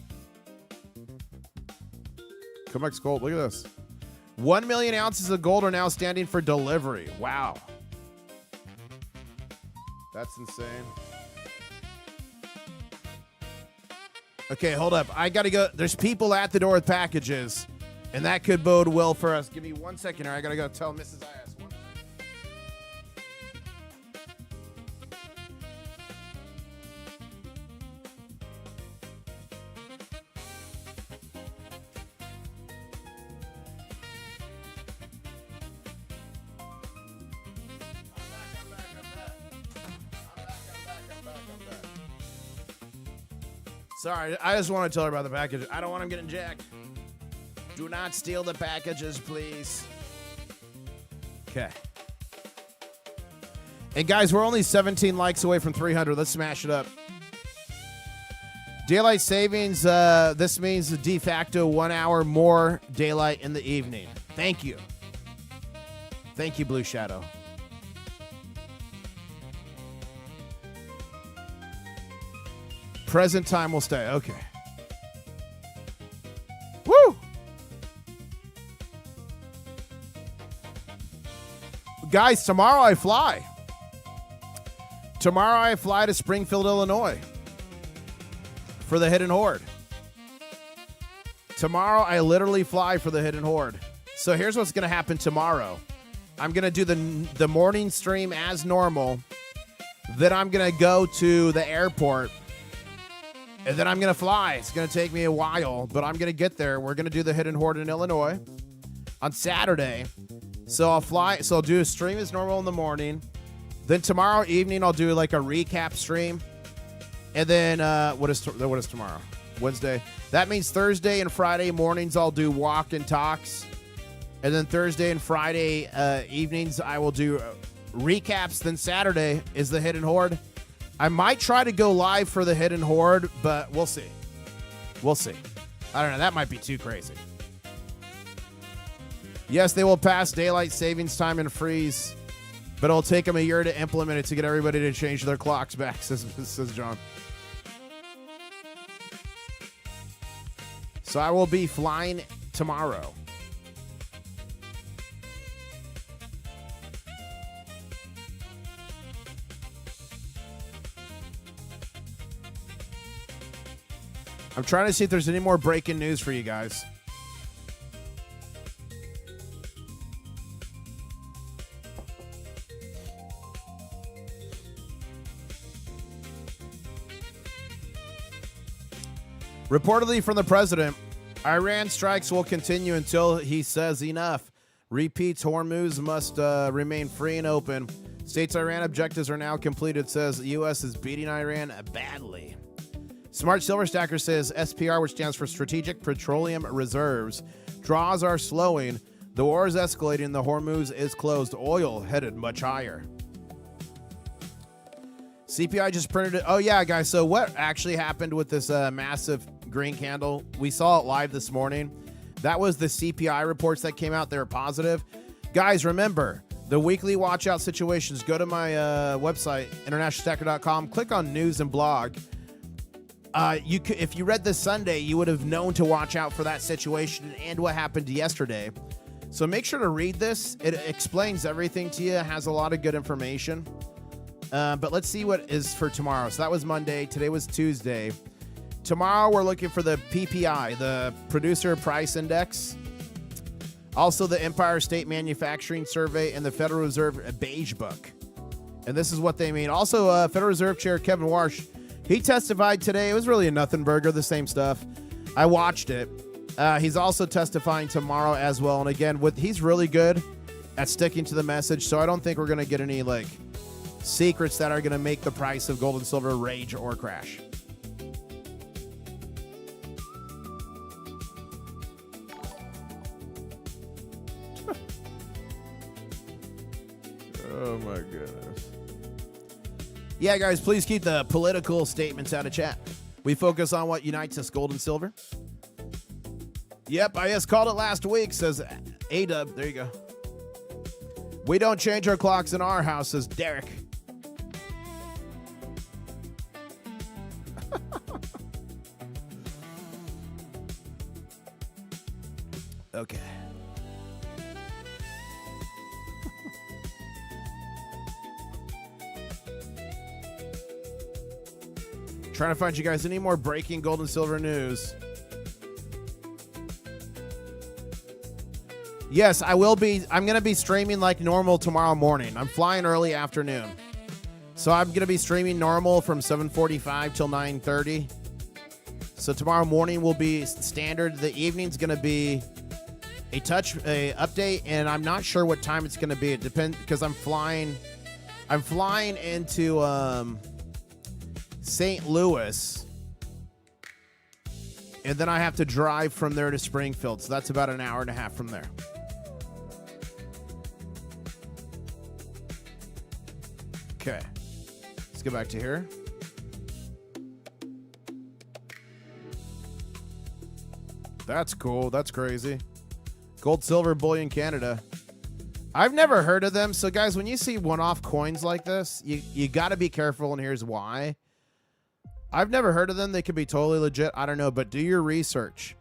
COMEX gold, look at this. 1 million ounces of gold are now standing for delivery. Wow. That's insane. Okay, hold up. I got to go. There's people at the door with packages, and that could bode well for us. Give me 1 second here. I got to go tell Mrs. IS. Sorry, I just want to tell her about the package. I don't want him getting jacked. Do not steal the packages, please. Okay. And guys, we're only 17 likes away from 300. Let's smash it up. Daylight savings, this means the de facto 1 hour more daylight in the evening. Thank you. Thank you, Blue Shadow. Present time will stay. Okay. Woo! Guys, tomorrow I fly. Tomorrow I fly to Springfield, Illinois for the Hidden Horde. Tomorrow I literally fly for the Hidden Horde. So here's what's going to happen tomorrow. I'm going to do the morning stream as normal. Then I'm going to go to the airport. And then I'm going to fly. It's going to take me a while, but I'm going to get there. We're going to do the Hidden Horde in Illinois on Saturday. So I'll fly. So I'll do a stream as normal in the morning. Then tomorrow evening, I'll do like a recap stream. And then what is tomorrow? Wednesday. That means Thursday and Friday mornings, I'll do walk and talks. And then Thursday and Friday evenings, I will do recaps. Then Saturday is the Hidden Horde. I might try to go live for the Hidden Horde, but we'll see. We'll see. I don't know. That might be too crazy. Yes, they will pass daylight savings time and freeze, but it'll take them a year to implement it to get everybody to change their clocks back, says John. So I will be flying tomorrow. I'm trying to see if there's any more breaking news for you guys. Reportedly from the president, Iran strikes will continue until he says enough. Repeats Hormuz must remain free and open. States Iran objectives are now completed, says the U.S. is beating Iran badly. Smart Silver Stacker says SPR, which stands for Strategic Petroleum Reserves, draws are slowing. The war is escalating. The Hormuz is closed. Oil headed much higher. CPI just printed it. Oh, yeah, guys. So what actually happened with this massive green candle? We saw it live this morning. That was the CPI reports that came out. They were positive. Guys, remember, the weekly watch out situations. Go to my website, internationalstacker.com. Click on news and blog. If you read this Sunday, you would have known to watch out for that situation and what happened yesterday. So make sure to read this. It explains everything to you. It has a lot of good information. But let's see what is for tomorrow. So that was Monday. Today was Tuesday. Tomorrow we're looking for the PPI, the Producer Price Index. Also the Empire State Manufacturing Survey and the Federal Reserve Beige Book. And this is what they mean. Also, Federal Reserve Chair Kevin Warsh, he testified today. It was really a nothing burger, the same stuff. I watched it. He's also testifying tomorrow as well. And again, he's really good at sticking to the message. So I don't think we're going to get any secrets that are going to make the price of gold and silver rage or crash. Oh my goodness. Yeah, guys, please keep the political statements out of chat. We focus on what unites us, gold and silver. Yep, I just called it last week, says A-Dub. There you go. We don't change our clocks in our house, says Derek. Okay. Trying to find you guys any more breaking gold and silver news. Yes, I will be. I'm going to be streaming like normal tomorrow morning. I'm flying early afternoon. So I'm going to be streaming normal from 7:45 till 9:30. So tomorrow morning will be standard. The evening's going to be a update, and I'm not sure what time it's going to be. It depends because I'm flying into St. Louis, and then I have to drive from there to Springfield. So that's about an hour and a half from there. Okay, let's go back to here. That's cool. That's crazy. Gold, silver, bullion, Canada. I've never heard of them. So, guys, when you see one-off coins like this, you got to be careful, and here's why. I've never heard of them. They could be totally legit. I don't know, but do your research.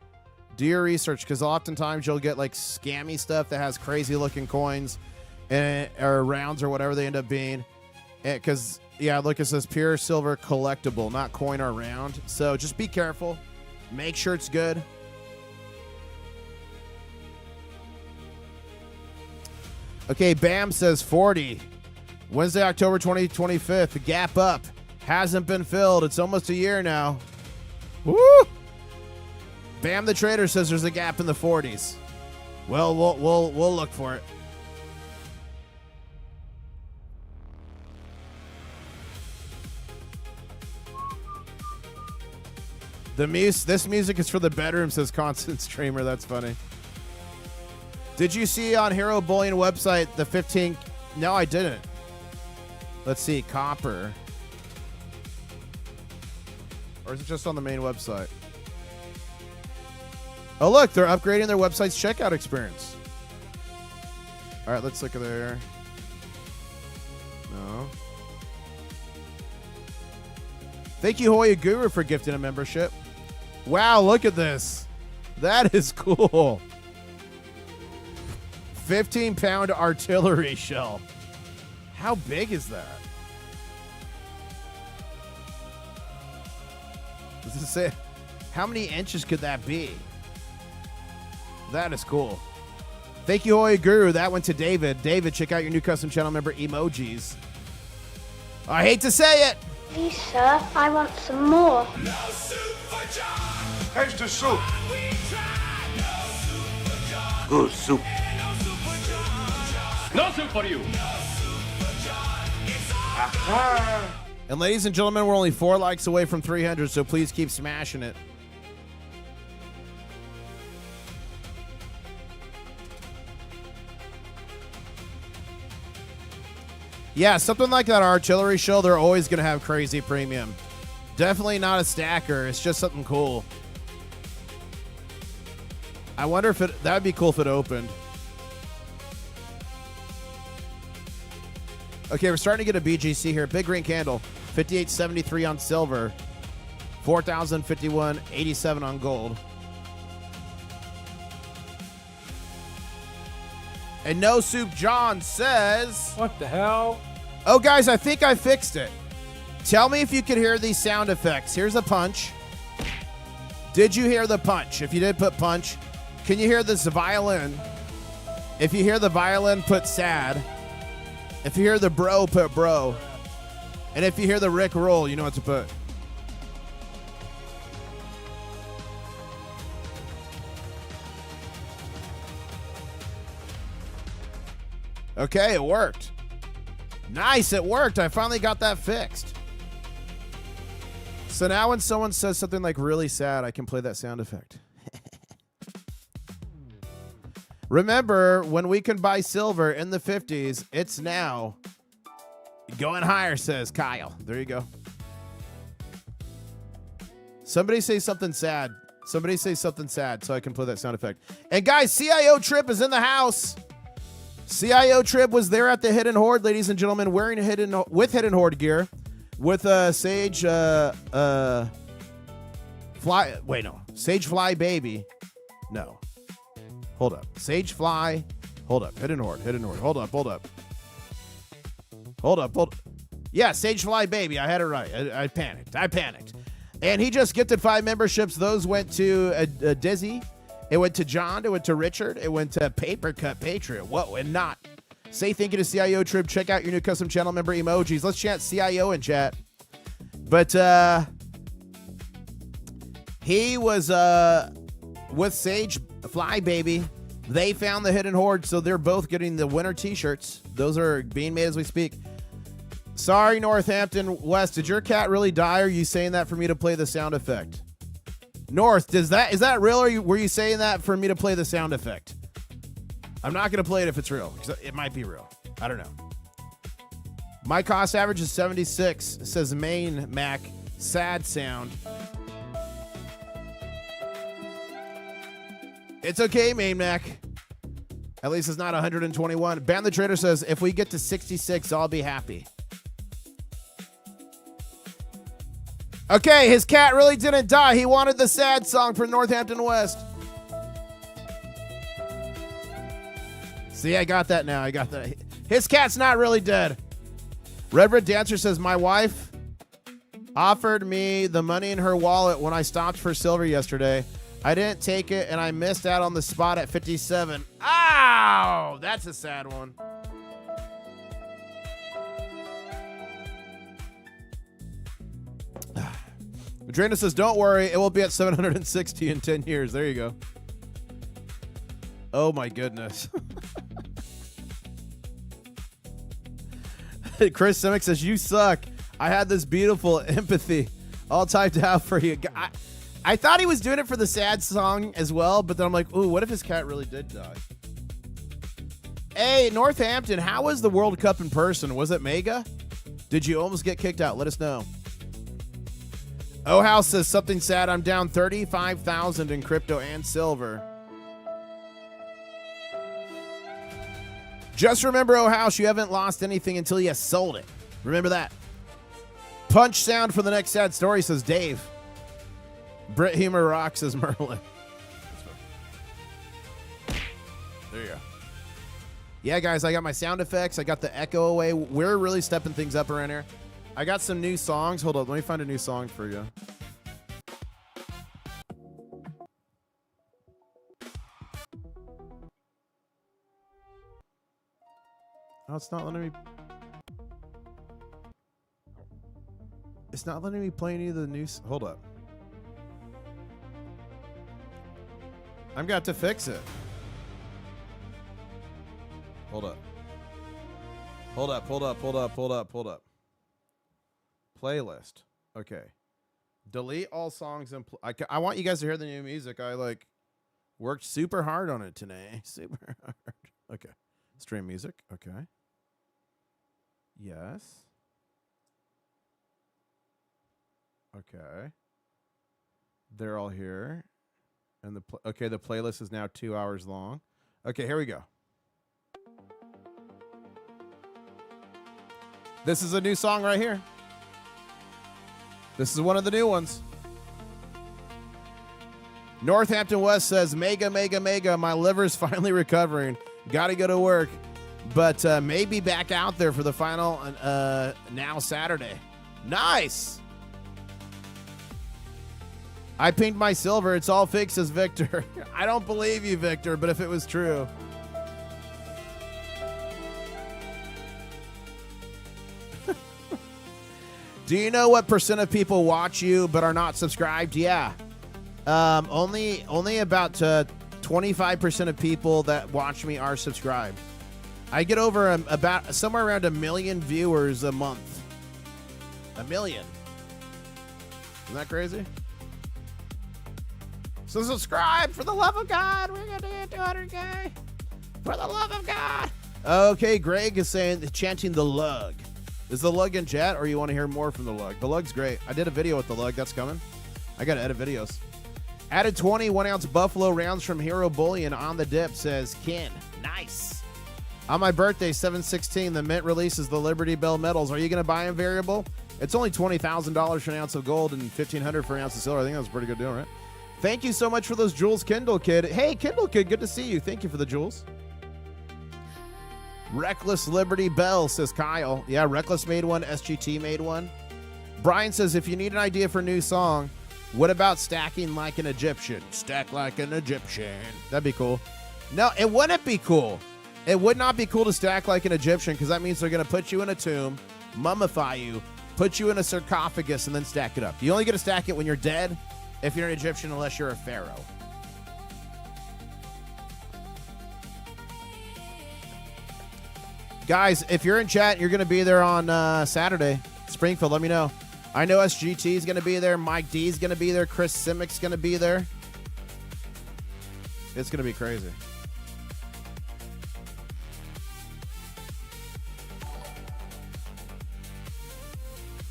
Do your research, because oftentimes you'll get, scammy stuff that has crazy-looking coins or rounds or whatever they end up being. Because, yeah, look, it says pure silver collectible, not coin or round. So just be careful. Make sure it's good. Okay, Bam says 40. Wednesday, October 25th. Gap up. Hasn't been filled. It's almost a year now. Woo! Bam the Trader says there's a gap in the 40s. Well, we'll look for it. This music is for the bedroom, says Constant Streamer. That's funny. Did you see on Hero Bullion website the 15? No, I didn't. Let's see. Copper. Or is it just on the main website? Oh, look. They're upgrading their website's checkout experience. All right, let's look at there. No. Thank you, Hoya Guru, for gifting a membership. Wow, look at this. That is cool. 15-pound artillery shell. How big is that? Does it say how many inches could that be? That is cool. Thank you, Hoya Guru. That went to David. David, check out your new custom channel member emojis. I hate to say it. Please, sir, I want some more. No soup for John. Here's the soup. We tried. No soup for John. Good soup. No soup for John. No soup for you. And ladies and gentlemen, we're only 4 likes away from 300, so please keep smashing it. Yeah, something like that artillery shell, they're always going to have crazy premium. Definitely not a stacker. It's just something cool. I wonder if that would be cool if it opened. Okay, we're starting to get a BGC here. Big green candle. 58.73 on silver. 4,051.87 on gold. And No Soup John says... What the hell? Oh, guys, I think I fixed it. Tell me if you could hear these sound effects. Here's a punch. Did you hear the punch? If you did put punch, can you hear this violin? If you hear the violin, put sad. If you hear the bro, put bro. And if you hear the Rick roll, you know what to put. Okay, it worked. Nice, it worked. I finally got that fixed. So now when someone says something like really sad, I can play that sound effect. Remember, when we can buy silver in the 50s, it's now. Going higher, says Kyle. There you go. Somebody say something sad. Somebody say something sad so I can play that sound effect. And guys, CIO Trip is in the house. CIO Trip was there at the Hidden Horde, ladies and gentlemen, wearing Hidden Horde gear with Sage Fly. Wait, no. Sage Fly Baby. No. Hold up. Sage Fly. Hold up. Hidden Horde. Hold up. Yeah, Sage Fly Baby. I had it right. I panicked. And he just gifted 5 memberships. Those went to Dizzy. It went to John. It went to Richard. It went to Paper Cut Patriot. Whoa, and not. Say thank you to CIO Trip. Check out your new custom channel member emojis. Let's chant CIO in chat. But he was with Sage Fly Baby. They found the Hidden Horde, so they're both getting the winter t-shirts. Those are being made as we speak. Sorry, Northampton West. Did your cat really die, or are you saying that for me to play the sound effect? North, is that real, or were you saying that for me to play the sound effect? I'm not going to play it if it's real, because it might be real. I don't know. My cost average is 76, says Main Mac. Sad sound. It's okay, Main Mac. At least it's not 121. Ban the Trader says, if we get to 66, I'll be happy. Okay, his cat really didn't die. He wanted the sad song for Northampton West. See, I got that now. I got that. His cat's not really dead. Reverend Dancer says, my wife offered me the money in her wallet when I stopped for silver yesterday. I didn't take it, and I missed out on the spot at 57. Ow! That's a sad one. Madrina says, don't worry, it will be at 760 in 10 years. There you go. Oh, my goodness. Chris Simic says, you suck. I had this beautiful empathy all typed out for you. I thought he was doing it for the sad song as well, but then I'm like, ooh, what if his cat really did die? Hey, Northampton, how was the World Cup in person? Was it mega? Did you almost get kicked out? Let us know. Oh House says something sad. I'm down 35,000 in crypto and silver. Just remember, oh house, you haven't lost anything until you sold it. Remember that. Punch sound for the next sad story, says Dave. Brit Humor rocks, says Merlin. There you go. Yeah, guys, I got my sound effects. I got the echo away. We're really stepping things up around here. I got some new songs. Hold up. Let me find a new song for you. Oh, it's not letting me. It's not letting me play any of the new. Hold up. I'm got to fix it. Hold up. Hold up. Hold up. Hold up. Hold up. Hold up. Playlist. Okay. Delete all songs and I want you guys to hear the new music. I worked super hard on it today. Super hard. Okay. Stream music. Okay. Yes. Okay. They're all here. And the playlist is now 2 hours long. Okay, here we go. This is a new song right here. This is one of the new ones. Northampton West says, mega, mega, mega. My liver's finally recovering. Got to go to work. But maybe back out there for the final now Saturday. Nice. I pinged my silver. It's all fake, says Victor. I don't believe you, Victor, but if it was true. Do you know what % of people watch you but are not subscribed? Yeah. Only about 25% of people that watch me are subscribed. I get over about somewhere around 1 million viewers a month. 1 million. Isn't that crazy? So subscribe for the love of God. We're going to get 200K. For the love of God. Okay, Greg is chanting the lug. Is the lug in chat, or you want to hear more from the lug? The lug's great. I did a video with the lug. That's coming. I got to edit videos. Added 20 1-ounce Buffalo rounds from Hero Bullion on the dip, says Ken. Nice. On my birthday, 7/16, the Mint releases the Liberty Bell medals. Are you going to buy them variable? It's only $20,000 for an ounce of gold and $1,500 for an ounce of silver. I think that's a pretty good deal, right? Thank you so much for those jewels, Kindle Kid. Hey, Kindle Kid, good to see you. Thank you for the jewels. Reckless Liberty Bell, says Kyle. Yeah, Reckless made one. SGT made one. Brian says, if you need an idea for a new song, what about stacking like an Egyptian? Stack like an Egyptian. That'd be cool. No, it wouldn't be cool. It would not be cool to stack like an Egyptian because that means they're going to put you in a tomb, mummify you, put you in a sarcophagus, and then stack it up. You only get to stack it when you're dead if you're an Egyptian unless you're a pharaoh. Guys, if you're in chat, you're going to be there on Saturday. Springfield, let me know. I know SGT is going to be there. Mike D is going to be there. Chris Simick's going to be there. It's going to be crazy.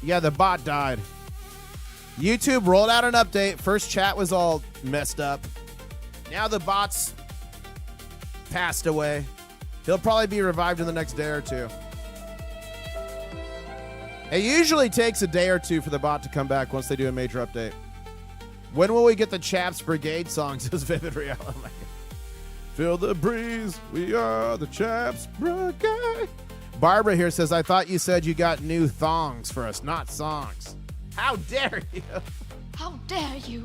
Yeah, the bot died. YouTube rolled out an update. First chat was all messed up. Now the bot's passed away. He'll probably be revived in the next day or two. It usually takes a day or two for the bot to come back once they do a major update. When will we get the Chaps Brigade song, says Vivid Reality? Feel the breeze, we are the Chaps Brigade. Barbara here says, I thought you said you got new thongs for us, not songs. How dare you? How dare you?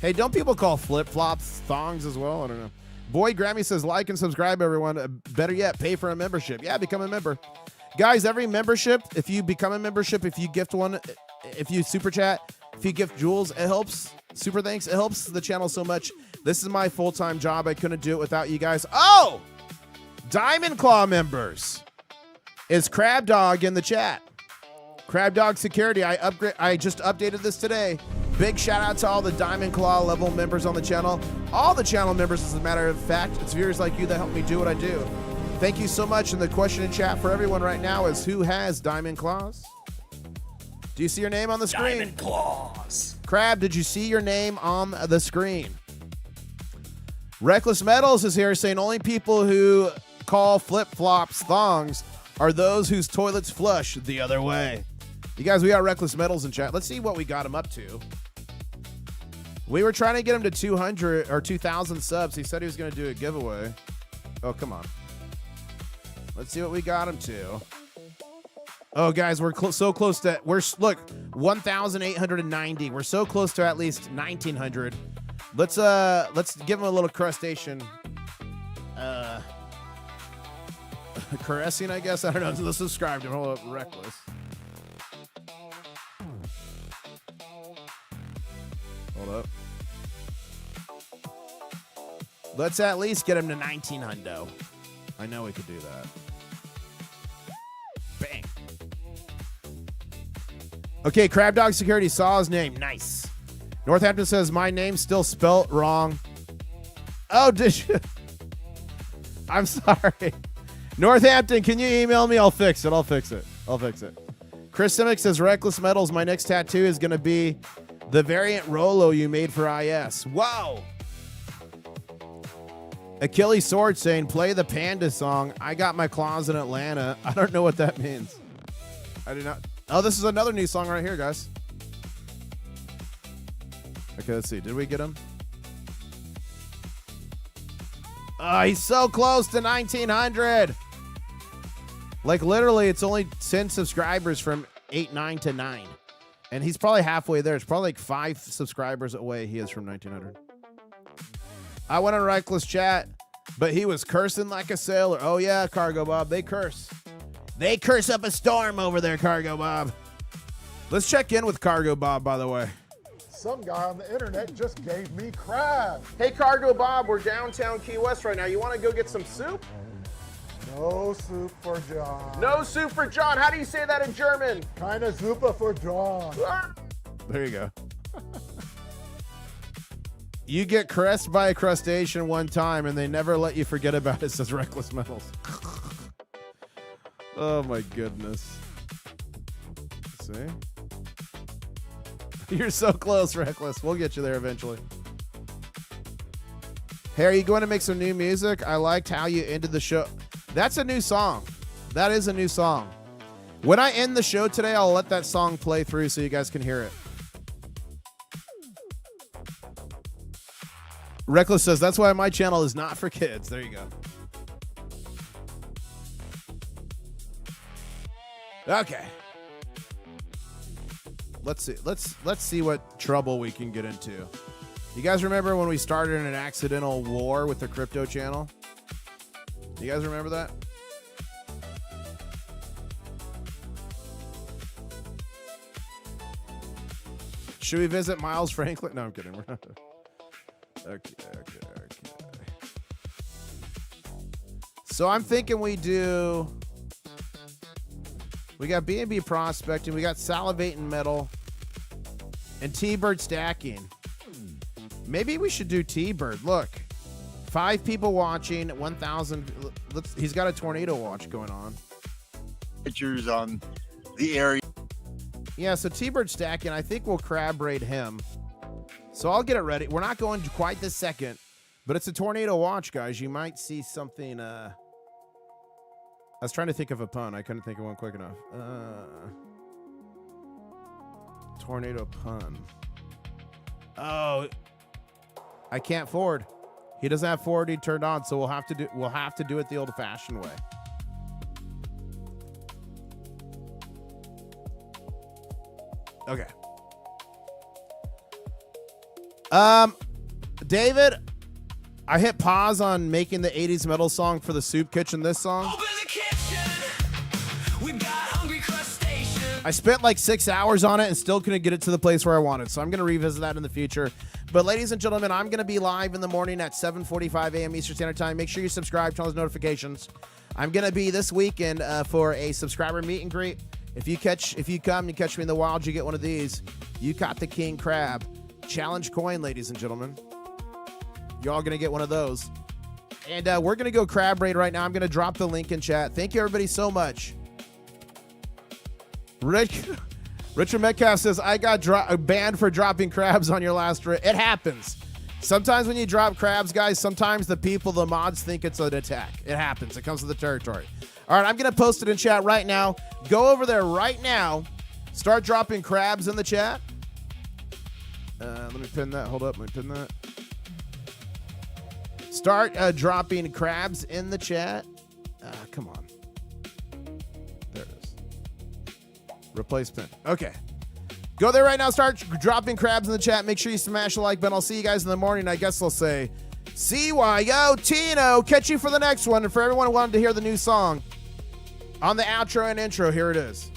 Hey, don't people call flip-flops thongs as well? I don't know. Boy Grammy says, like and subscribe, everyone. Better yet, pay for a membership. Yeah, become a member. Guys, every membership, if you become a membership, if you gift one, if you super chat, if you gift jewels, it helps. Super thanks. It helps the channel so much. This is my full-time job. I couldn't do it without you guys. Oh! Diamond Claw members. Is Crab Dog in the chat? Crab Dog Security. I just updated this today. Big shout out to all the Diamond Claw level members on the channel. All the channel members, as a matter of fact. It's viewers like you that help me do what I do. Thank you so much. And the question in chat for everyone right now is, who has Diamond Claws? Do you see your name on the screen? Diamond Claws. Crab, did you see your name on the screen? Reckless Metals is here saying only people who call flip-flops thongs are those whose toilets flush the other way. You guys, we got Reckless Metals in chat. Let's see what we got him up to. We were trying to get him to 200 or 2,000 subs. He said he was going to do a giveaway. Oh, come on. Let's see what we got him to. Oh, guys, we're so close to, look, 1,890. We're so close to at least 1,900. Let's give him a little crustacean. Caressing, I guess. I don't know. Let's subscribe to him. Hold up, Reckless. Hold up. Let's at least get him to 1,900. I know we could do that. Bang. Okay, Crab Dog Security saw his name. Nice. Northampton says, my name's still spelt wrong. Oh, did you? I'm sorry. Northampton, can you email me? I'll fix it. Chris Simic says, Reckless Metals, my next tattoo is going to be the variant Rolo you made for IS. Wow. Achilles Sword saying, play the Panda song. I got my claws in Atlanta. I don't know what that means. I do not. Oh, this is another new song right here, guys. Okay, let's see. Did we get him? Oh, he's so close to 1,900. Like, literally, it's only 10 subscribers from 8-9 to 9. And he's probably halfway there. It's probably like 5 subscribers away he is from 1,900. I went on Reckless chat, but he was cursing like a sailor. Oh, yeah, Cargo Bob. They curse. They curse up a storm over there, Cargo Bob. Let's check in with Cargo Bob, by the way. Some guy on the internet just gave me crab. Hey, Cargo Bob, we're downtown Key West right now. You want to go get some soup? No soup for John. No soup for John. How do you say that in German? Keine Suppe for John. There you go. You get caressed by a crustacean one time, and they never let you forget about it, says Reckless Metals. Oh, my goodness. See? You're so close, Reckless. We'll get you there eventually. Hey, are you going to make some new music? I liked how you ended the show. That's a new song. That is a new song. When I end the show today, I'll let that song play through so you guys can hear it. Reckless says, that's why my channel is not for kids. There you go. Okay. Let's see. Let's see what trouble we can get into. You guys remember when we started an accidental war with the crypto channel? You guys remember that? Should we visit Miles Franklin? No, I'm kidding. We're not. Okay. So I'm thinking we got B&B prospecting, we got salivating metal, and T-Bird stacking. Maybe we should do T-Bird. Look, 5 people watching, 1,000. He's got a tornado watch going on. Pictures on the area. Yeah, so T-Bird stacking, I think we'll crab raid him. So I'll get it ready. We're not going quite this second, but it's a tornado watch, guys. You might see something. I was trying to think of a pun. I couldn't think of one quick enough. Tornado pun. Oh, I can't forward. He doesn't have forwarding turned on, so we'll have to do it the old-fashioned way. Okay. David, I hit pause on making the 80s metal song for the soup kitchen. This song. Open the kitchen. We've got hungry crustaceans. I spent like 6 hours on it and still couldn't get it to the place where I wanted. So I'm going to revisit that in the future. But ladies and gentlemen, I'm going to be live in the morning at 7:45 a.m. Eastern Standard Time. Make sure you subscribe, turn on those notifications. I'm going to be this weekend for a subscriber meet and greet. If you come, you catch me in the wild, you get one of these. You caught the king crab. Challenge coin, ladies and gentlemen. You're all going to get one of those. And we're going to go crab raid right now. I'm going to drop the link in chat. Thank you, everybody, so much. Richard Metcalf says, I got banned for dropping crabs on your last raid. It happens. Sometimes when you drop crabs, guys, sometimes the mods think it's an attack. It happens. It comes with the territory. All right, I'm going to post it in chat right now. Go over there right now. Start dropping crabs in the chat. Let me pin that. Hold up. Let me pin that. Start dropping crabs in the chat. Come on. There it is. Replace pin. Okay. Go there right now. Start dropping crabs in the chat. Make sure you smash the like button. I'll see you guys in the morning. I guess I'll say, CYO Tino. Catch you for the next one. And for everyone who wanted to hear the new song, on the outro and intro, here it is.